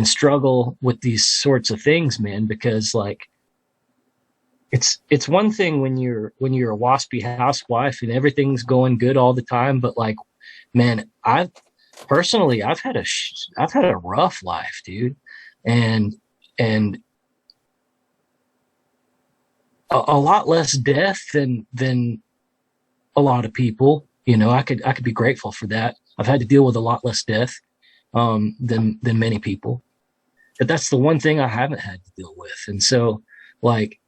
struggle with these sorts of things, man, because like, it's one thing when you're a waspy housewife and everything's going good all the time, but like, man, I've had a rough life, dude, and a lot less death than a lot of people. You know, I could be grateful for that. I've had to deal with a lot less death than many people, but that's the one thing I haven't had to deal with, and so like,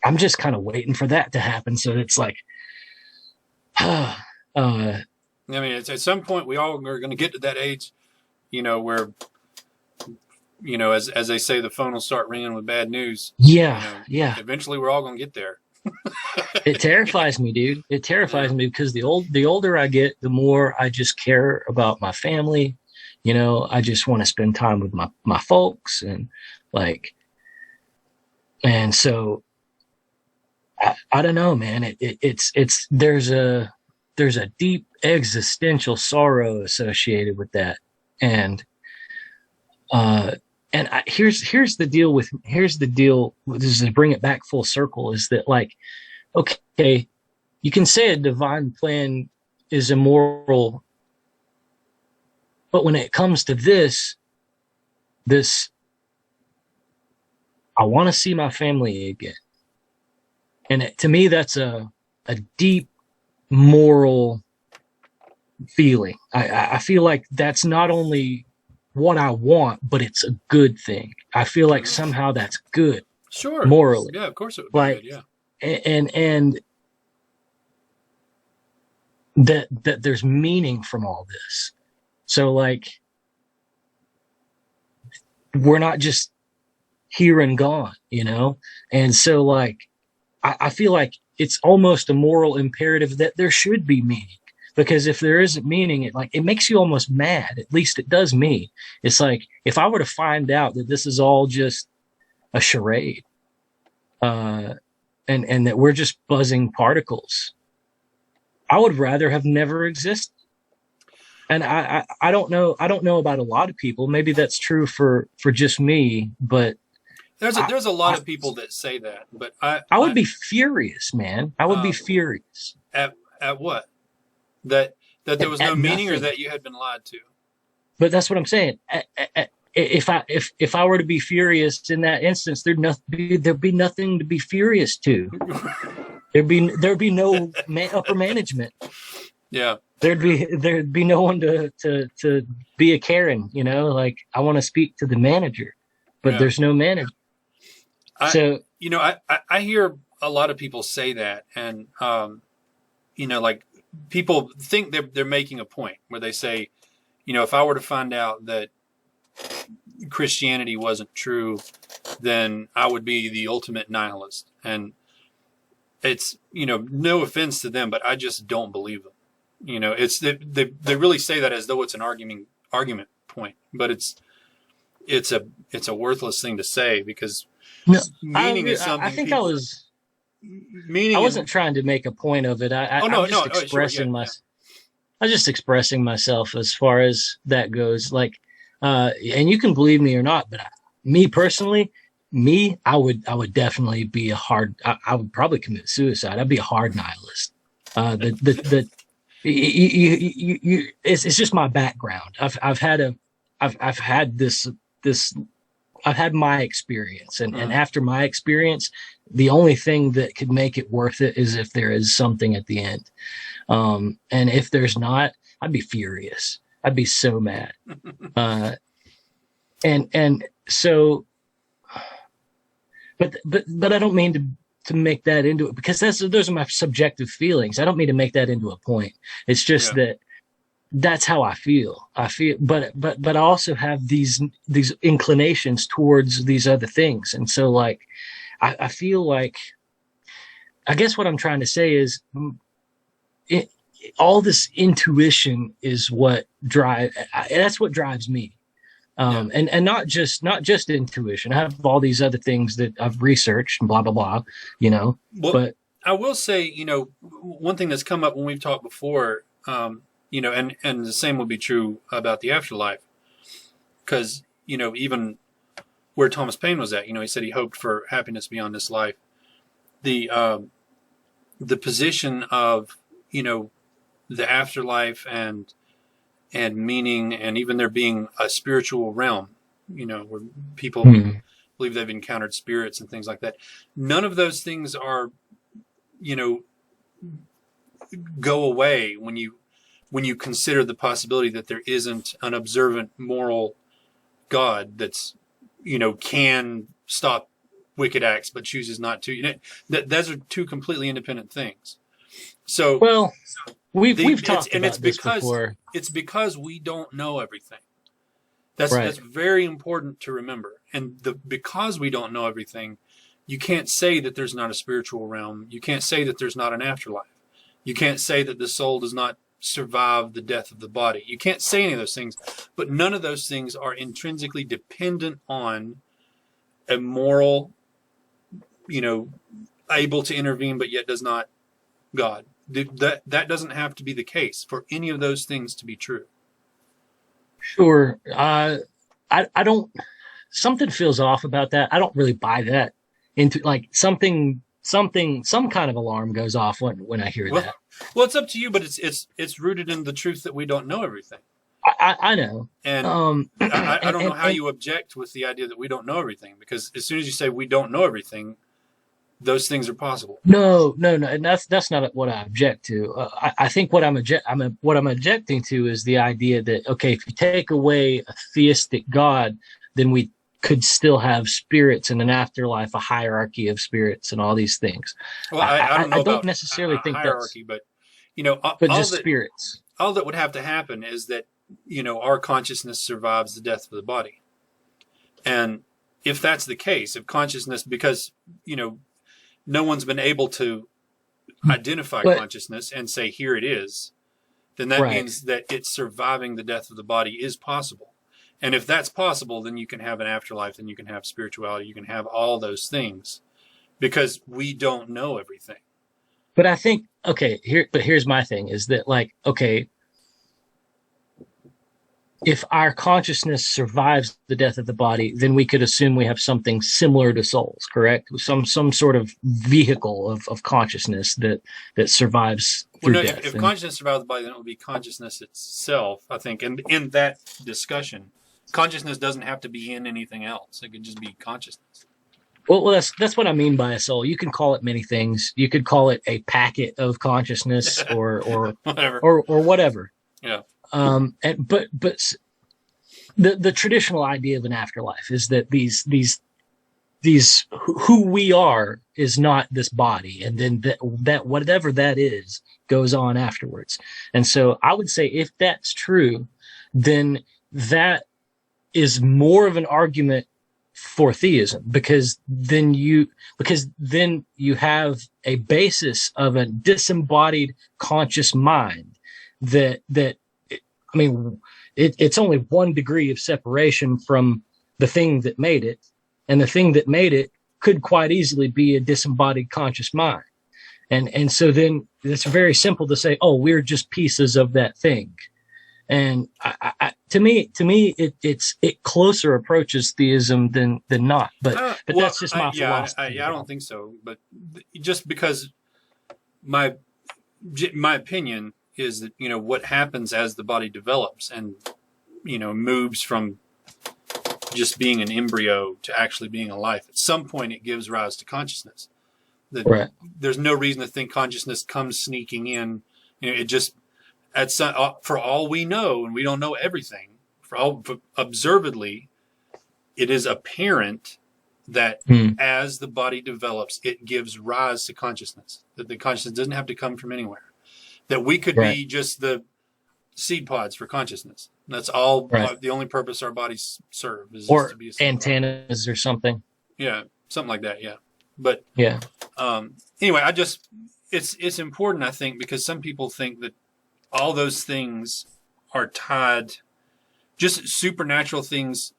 I'm just kind of waiting for that to happen. So it's like, I mean, at some point we all are going to get to that age, you know, where, you know, as they say, the phone will start ringing with bad news. Yeah. You know, yeah. Eventually we're all going to get there. It terrifies me, dude. It terrifies me because the older I get, the more I just care about my family. You know, I just want to spend time with my folks and like, and so I don't know, man. There's a deep existential sorrow associated with that. And here's the deal. This is to bring it back full circle, is that like, okay, you can say a divine plan is immoral, but when it comes to this, I want to see my family again. And to me, that's a deep moral feeling. I feel like that's not only what I want, but it's a good thing. I feel like somehow that's good. Sure. Morally. Yeah, of course it would be like, good, yeah. And that there's meaning from all this. So like, we're not just here and gone, you know? And so like, I feel like it's almost a moral imperative that there should be meaning, because if there isn't meaning, it makes you almost mad. At least it does me. It's like, if I were to find out that this is all just a charade, and that we're just buzzing particles, I would rather have never existed. And I don't know about a lot of people. Maybe that's true for just me, but there's a lot of people that say that, but I would be furious, man. I would be furious. At what? That there was no meaning, or that you had been lied to? But that's what I'm saying. If I were to be furious in that instance, there'd be nothing to be furious to. There'd be no upper management. Yeah. There'd be no one to be a Karen, you know, like, I want to speak to the manager, but there's no manager. I hear a lot of people say that, and you know, like, people think they're making a point where they say, you know, if I were to find out that Christianity wasn't true, then I would be the ultimate nihilist. And it's, you know, no offense to them, but I just don't believe them. You know, it's they really say that as though it's an argument point, but it's a worthless thing to say, because meaning is something. I think I wasn't trying to make a point of it. I'm just expressing myself. I was just expressing myself as far as that goes. Like, and you can believe me or not, but me personally, I would definitely be I would probably commit suicide. I'd be a hard nihilist. It's just my background. I've had my experience, and after my experience, the only thing that could make it worth it is if there is something at the end. And if there's not, I'd be furious. I'd be so mad. And so, but I don't mean to make that into it, because those are my subjective feelings. I don't mean to make that into a point. It's just that that's how I feel. But I also have these inclinations towards these other things. And so like, I feel like, I guess what I'm trying to say is, all this intuition is what that's what drives me. And not just intuition. I have all these other things that I've researched and blah, blah, blah, Well, but I will say, one thing that's come up when we've talked before, and the same will be true about the afterlife. Because, even where Thomas Paine was at, he said he hoped for happiness beyond this life. The position of, the afterlife and meaning, and even there being a spiritual realm, where people believe they've encountered spirits and things like that. None of those things are, go away when you consider the possibility that there isn't an observant moral God that's, can stop wicked acts but chooses not to. Those are two completely independent things. So, well, we've talked about this before. It's because we don't know everything. That's very important to remember. And because we don't know everything, you can't say that there's not a spiritual realm. You can't say that there's not an afterlife. You can't say that the soul does not survive the death of the body. You can't say any of those things, but none of those things are intrinsically dependent on a moral, able to intervene, but yet does not God. That doesn't have to be the case for any of those things to be true. Sure. I don't, something feels off about that. I don't really buy that into like some kind of alarm goes off when I hear that. Well, it's up to you, but it's rooted in the truth that we don't know everything. I know. And I don't know how you object with the idea that we don't know everything, because as soon as you say we don't know everything, those things are possible. No, and that's not what I object to. I think what I'm objecting to is the idea that, okay, if you take away a theistic God, then we could still have spirits in an afterlife, a hierarchy of spirits, and all these things. Well, I don't know about necessarily think hierarchy, but but just spirits. All that would have to happen is that our consciousness survives the death of the body, and if that's the case, if consciousness, because no one's been able to identify consciousness and say, here it is, then that means that it's surviving the death of the body is possible. And if that's possible, then you can have an afterlife, then you can have spirituality, you can have all those things, because we don't know everything. But I think, here's my thing is that, like, okay, if our consciousness survives the death of the body, then we could assume we have something similar to souls, correct? Some sort of vehicle of consciousness that survives through death. If consciousness survives the body, then it would be consciousness itself, I think. And in that discussion, consciousness doesn't have to be in anything else. It could just be consciousness. Well, that's what I mean by a soul. You can call it many things. You could call it a packet of consciousness or whatever. or whatever. Yeah. But the traditional idea of an afterlife is that these who we are is not this body, and then that whatever that is goes on afterwards. And so I would say if that's true, then that is more of an argument for theism, because then you have a basis of a disembodied conscious mind that I mean, it's only 1 degree of separation from the thing that made it, and the thing that made it could quite easily be a disembodied conscious mind. And so then it's very simple to say, oh, we're just pieces of that thing. And to me, it closer approaches theism than not. But that's just my philosophy. I don't think so. But just because my opinion is that what happens as the body develops and moves from just being an embryo to actually being alive, at some point it gives rise to consciousness. There's no reason to think consciousness comes sneaking in. It just for all we know, and we don't know everything, observedly, it is apparent that as the body develops, it gives rise to consciousness. That the consciousness doesn't have to come from anywhere. That we could be just the seed pods for consciousness. That's all. The only purpose our bodies serve is or to be a seed antennas pod. Or something. Yeah, something like that. Yeah, but yeah. Anyway, it's important, I think, because some people think that all those things are tied, just supernatural things.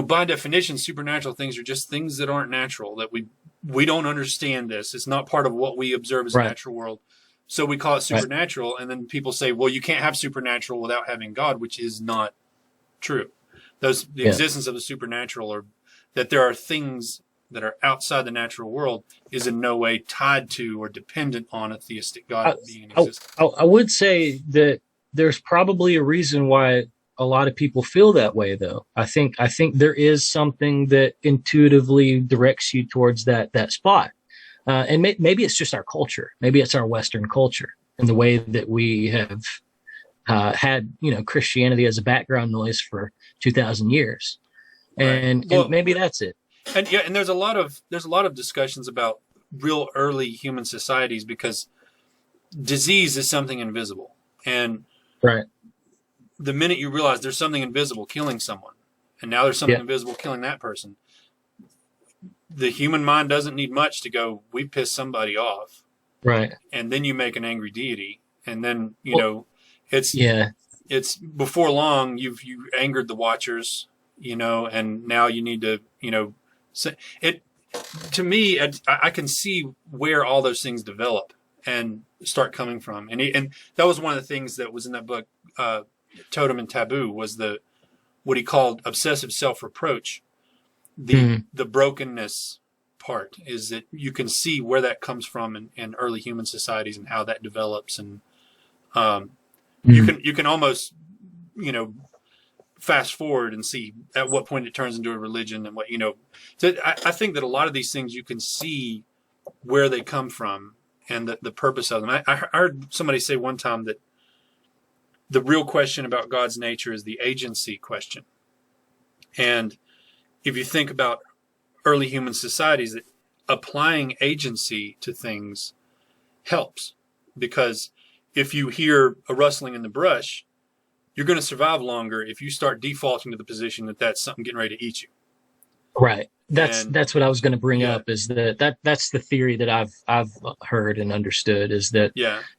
By definition, supernatural things are just things that aren't natural, that we don't understand this. It's not part of what we observe as a natural world. So we call it supernatural. Right. And then people say, well, you can't have supernatural without having God, which is not true. The existence of the supernatural, or that there are things that are outside the natural world, is in no way tied to or dependent on a theistic God being in existence. I would say that there's probably a reason why a lot of people feel that way, though. I think there is something that intuitively directs you towards that spot. And maybe it's just our culture. Maybe it's our Western culture and the way that we have had, Christianity as a background noise for 2,000 years. And maybe that's it. And there's a lot of discussions about real early human societies, because disease is something invisible. And the minute you realize there's something invisible killing someone, and now there's something invisible killing that person, the human mind doesn't need much to go, we pissed somebody off. Right. And then you make an angry deity. And then, it's before long, you angered the watchers, and now you need to, say it. To me, I can see where all those things develop and start coming from. And that was one of the things that was in that book, Totem and Taboo, was what he called obsessive self-reproach. The brokenness part is that you can see where that comes from in early human societies and how that develops. And you can almost, fast forward and see at what point it turns into a religion and what, So I think that a lot of these things you can see where they come from and the purpose of them. I heard somebody say one time that the real question about God's nature is the agency question. And if you think about early human societies, that applying agency to things helps, because if you hear a rustling in the brush, you're going to survive longer if you start defaulting to the position that that's something getting ready to eat you. Right. That's what I was going to bring up, is that's the theory that I've heard and understood, is that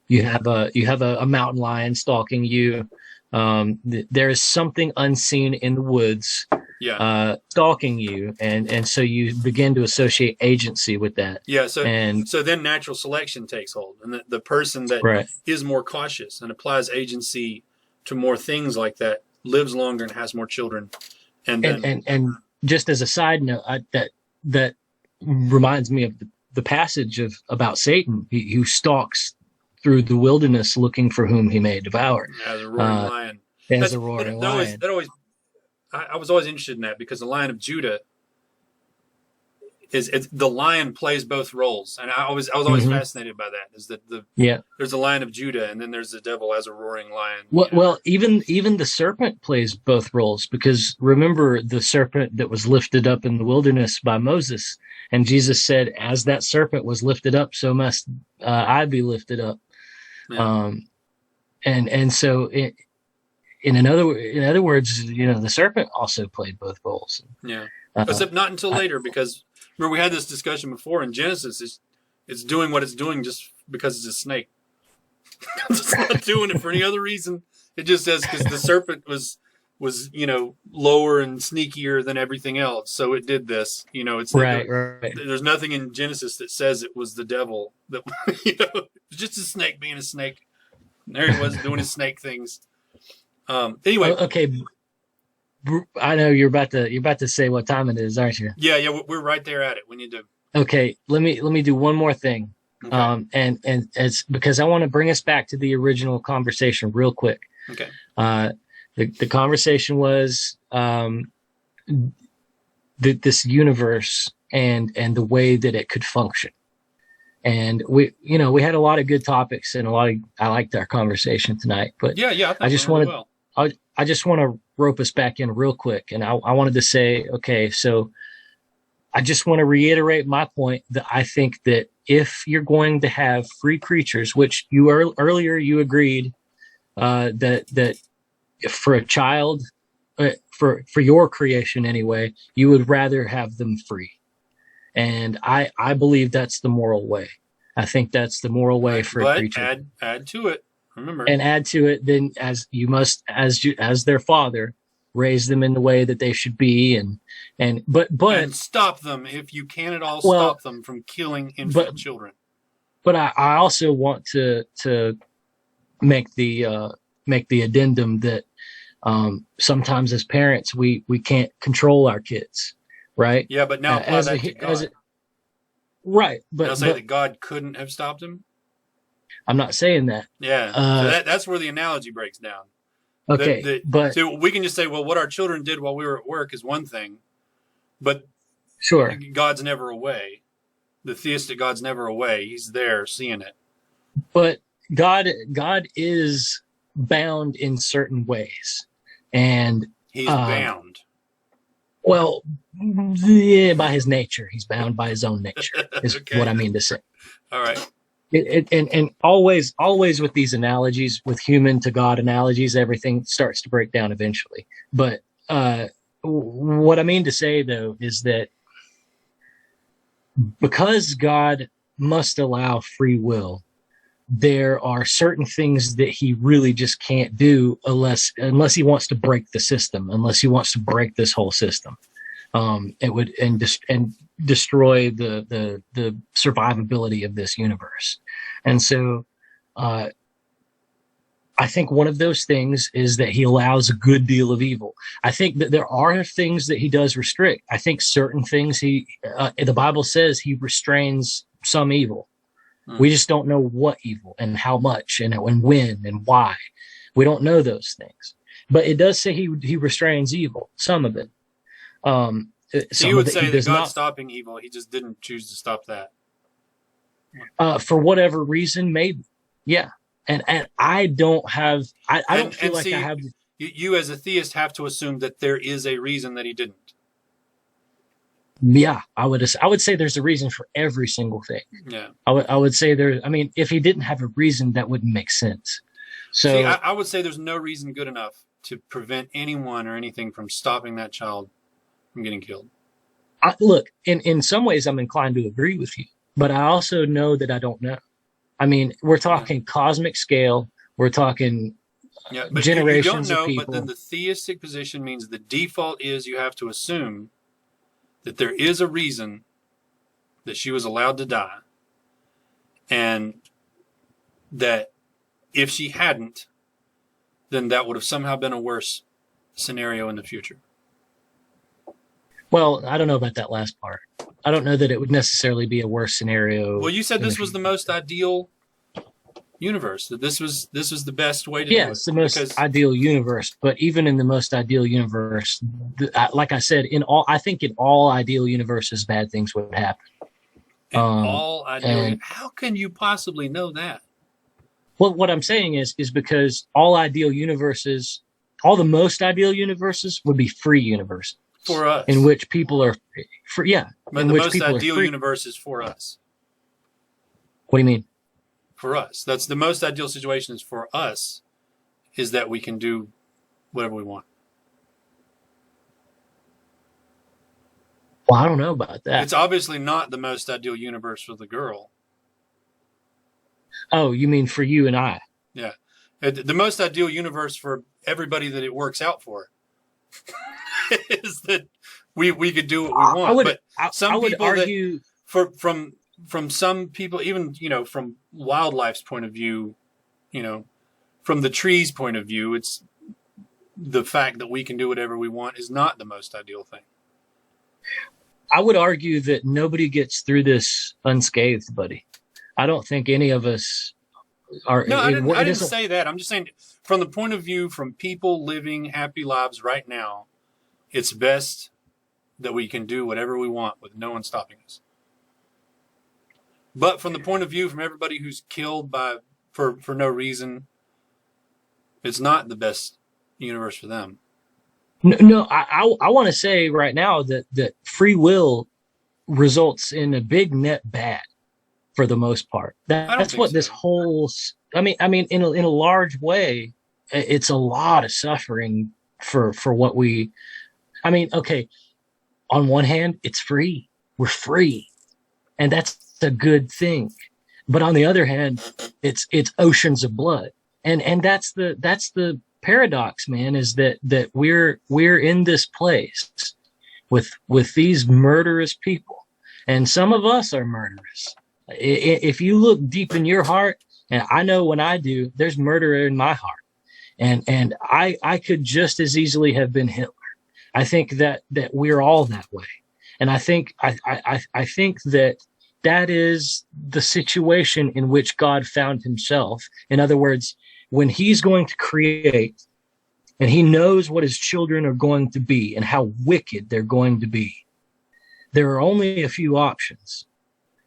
you have a mountain lion stalking you. There is something unseen in the woods stalking you, and so you begin to associate agency with that. So then natural selection takes hold, and the person that is more cautious and applies agency to more things like that lives longer and has more children. And just as a side note, that reminds me of the passage about Satan, who stalks through the wilderness looking for whom he may devour. As a roaring lion. I was always interested in that, because the Lion of Judah the lion plays both roles, and I was always fascinated by that. Is that there's a Lion of Judah, and then there's the devil as a roaring lion. Well, even the serpent plays both roles, because remember the serpent that was lifted up in the wilderness by Moses, and Jesus said, "As that serpent was lifted up, so must I be lifted up." Yeah. And so in other words, the serpent also played both roles. Yeah, except not until later, because remember we had this discussion before in Genesis. It's doing what it's doing just because it's a snake. It's not doing it for any other reason. It just says because the serpent was lower and sneakier than everything else, so it did this. It's right. There's nothing in Genesis that says it was the devil. That it's just a snake being a snake. And there he was doing his snake things. Anyway, okay. I know you're about to say what time it is, aren't you? Yeah, we're right there at it. We need to. Okay, let me do one more thing, and it's because I want to bring us back to the original conversation real quick. Okay. The conversation was this universe and the way that it could function, and we had a lot of good topics and I liked our conversation tonight. But I just wanted. Well. I just want to rope us back in real quick. And I wanted to say, okay, so I just want to reiterate my point that I think that if you're going to have free creatures, which earlier you agreed that for a child, for your creation anyway, you would rather have them free. And I believe that's the moral way. I think that's the moral way for a creature. But add to it. Remember, and add to it, then as their father, raise them in the way that they should be, and stop them if you can at all. Well, stop them from killing infant children. But I also want to make the addendum that sometimes as parents we can't control our kids, right? Yeah, but now apply that to God. Right, but they'll say that God couldn't have stopped him. I'm not saying that. Yeah, so that's where the analogy breaks down. Okay, but so we can just say, well, what our children did while we were at work is one thing, but sure, God's never away. The theistic God's never away. He's there seeing it. But God is bound in certain ways, and he's bound. Well, yeah, by his nature, he's bound by his own nature. Is okay. What I mean to say. All right. And always with these analogies, with human to God analogies, everything starts to break down eventually. But what I mean to say, though, is that because God must allow free will, there are certain things that he really just can't do unless he wants to break the system, unless he wants to break this whole system. It would destroy the survivability of this universe. And so I think one of those things is that he allows a good deal of evil. I think that there are things that he does restrict. I think certain things the Bible says he restrains some evil. We just don't know what evil and how much and when and why. We don't know those things. But it does say he restrains evil, some of it. So you would say that God's stopping evil, he just didn't choose to stop that. For whatever reason, maybe. Yeah. And I don't have I don't feel like I have. You as a theist have to assume that there is a reason that he didn't. Yeah, I would say there's a reason for every single thing. Yeah, I would say there. I mean, if he didn't have a reason, that wouldn't make sense. So see, I would say there's no reason good enough to prevent anyone or anything from stopping that child from getting killed. Look, in some ways, I'm inclined to agree with you, but I also know that I don't know. I mean, we're talking cosmic scale. We're talking but generations you don't know, of people. But then the theistic position means the default is you have to assume that there is a reason that she was allowed to die, and that if she hadn't, then that would have somehow been a worse scenario in the future. Well, I don't know about that last part. I don't know that it would necessarily be a worse scenario. Well, you said this was the most ideal universe, that this was the best way to do it. Yeah, it's the most ideal universe. But even in the most ideal universe, like I said, I think in all ideal universes, bad things would happen. How can you possibly know that? Well, what I'm saying is because all ideal universes, all the most ideal universes would be free universes. For us. In which people are free. Yeah. But the most ideal universe is for us. What do you mean? For us. That's the most ideal situation is for us, is that we can do whatever we want. Well, I don't know about that. It's obviously not the most ideal universe for the girl. Oh, you mean for you and I? Yeah. The most ideal universe for everybody that it works out for is that we could do what we want. I would argue from some people, even, from wildlife's point of view, from the tree's point of view, it's the fact that we can do whatever we want is not the most ideal thing. I would argue that nobody gets through this unscathed, buddy. I don't think any of us are. No, I didn't say that. I'm just saying from the point of view from people living happy lives right now, it's best that we can do whatever we want with no one stopping us. But from the point of view from everybody who's killed for no reason, it's not the best universe for them. No, I want to say right now that free will results in a big net bad for the most part. That's what this whole. I mean, in a large way, it's a lot of suffering for what we. I mean, okay. On one hand, it's free. We're free, and that's a good thing. But on the other hand, it's oceans of blood. And that's the paradox, man, is that we're in this place with these murderous people. And some of us are murderous. If you look deep in your heart, and I know when I do, there's murder in my heart. And I could just as easily have been Hitler. I think that we're all that way. And I think that is the situation in which God found himself. In other words, when he's going to create and he knows what his children are going to be and how wicked they're going to be, there are only a few options.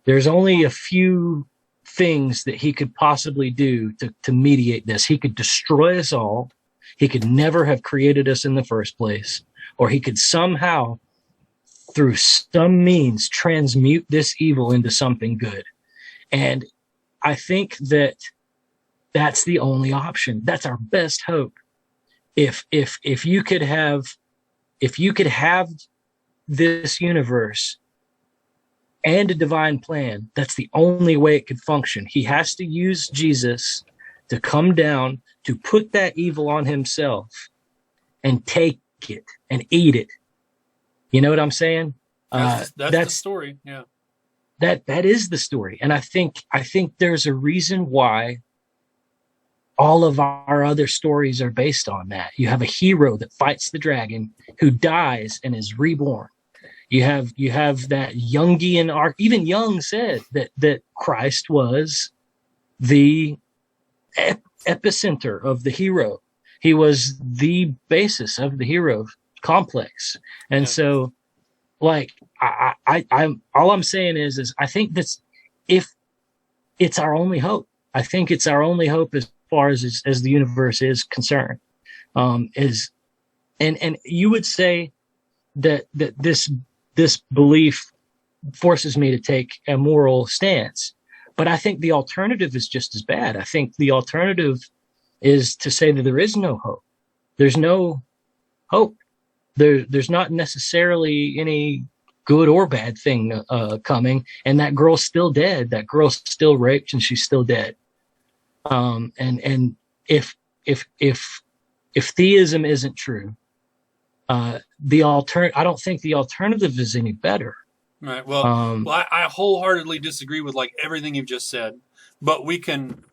There's only a few things that he could possibly do to mediate this. He could destroy us all. He could never have created us in the first place, or he could somehow, through some means, transmute this evil into something good. And I think that that's the only option. That's our best hope. If you could have this universe and a divine plan, that's the only way it could function. He has to use Jesus to come down, to put that evil on himself and take it and eat it. You know what I'm saying? That's the story. Yeah. That is the story. And I think there's a reason why all of our other stories are based on that. You have a hero that fights the dragon who dies and is reborn. You have that Jungian arc. Even Jung said that Christ was the epicenter of the hero. He was the basis of the hero complex. And so, like, I'm all I'm saying is I think that's, if it's our only hope. I think it's our only hope as far as the universe is concerned. And you would say that this belief forces me to take a moral stance, but I think the alternative is just as bad. I think the alternative is to say that there is no hope. There's no hope. There's not necessarily any good or bad thing coming, and that girl's still dead. That girl's still raped, and she's still dead. And if theism isn't true, I don't think the alternative is any better. Right. Well, I wholeheartedly disagree with like everything you've just said, but we can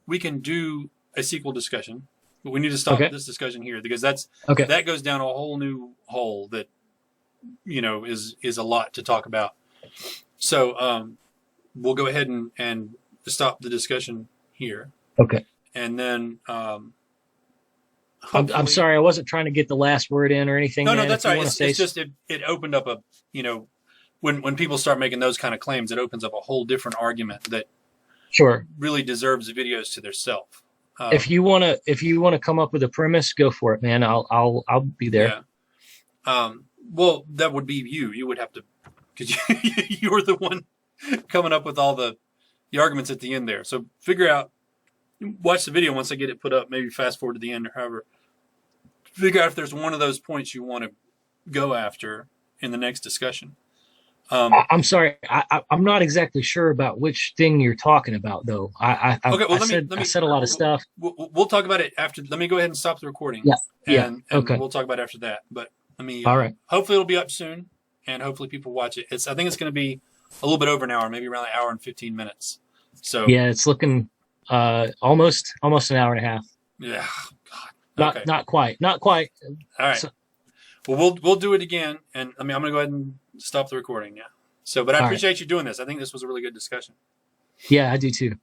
do a sequel discussion. But we need to stop this discussion here because that goes down a whole new hole that, you know, is a lot to talk about. So we'll go ahead and stop the discussion here. Okay. And then I'm sorry, I wasn't trying to get the last word in or anything. No, that's all right. It's just it opened up a, you know, when people start making those kind of claims, it opens up a whole different argument that really deserves videos to theirself. If you want to come up with a premise, go for it, man. I'll be there. Yeah. Well, that would be you. You would have to, because you were the one coming up with all the arguments at the end there. So figure out, watch the video once I get it put up. Maybe fast forward to the end or however. Figure out if there's one of those points you want to go after in the next discussion. I'm sorry, I'm not exactly sure about which thing you're talking about, though. I said a lot of stuff. We'll talk about it after. Let me go ahead and stop the recording. And we'll talk about it after that. But let me. All right. Hopefully it'll be up soon, and hopefully people watch it. I think it's going to be a little bit over an hour, maybe around an hour and 15 minutes. So yeah, it's looking almost an hour and a half. Yeah. God. Not quite. All right. So, well, we'll do it again, and I'm going to go ahead and stop the recording now. So, but I appreciate you doing this. I think this was a really good discussion. Yeah, I do too.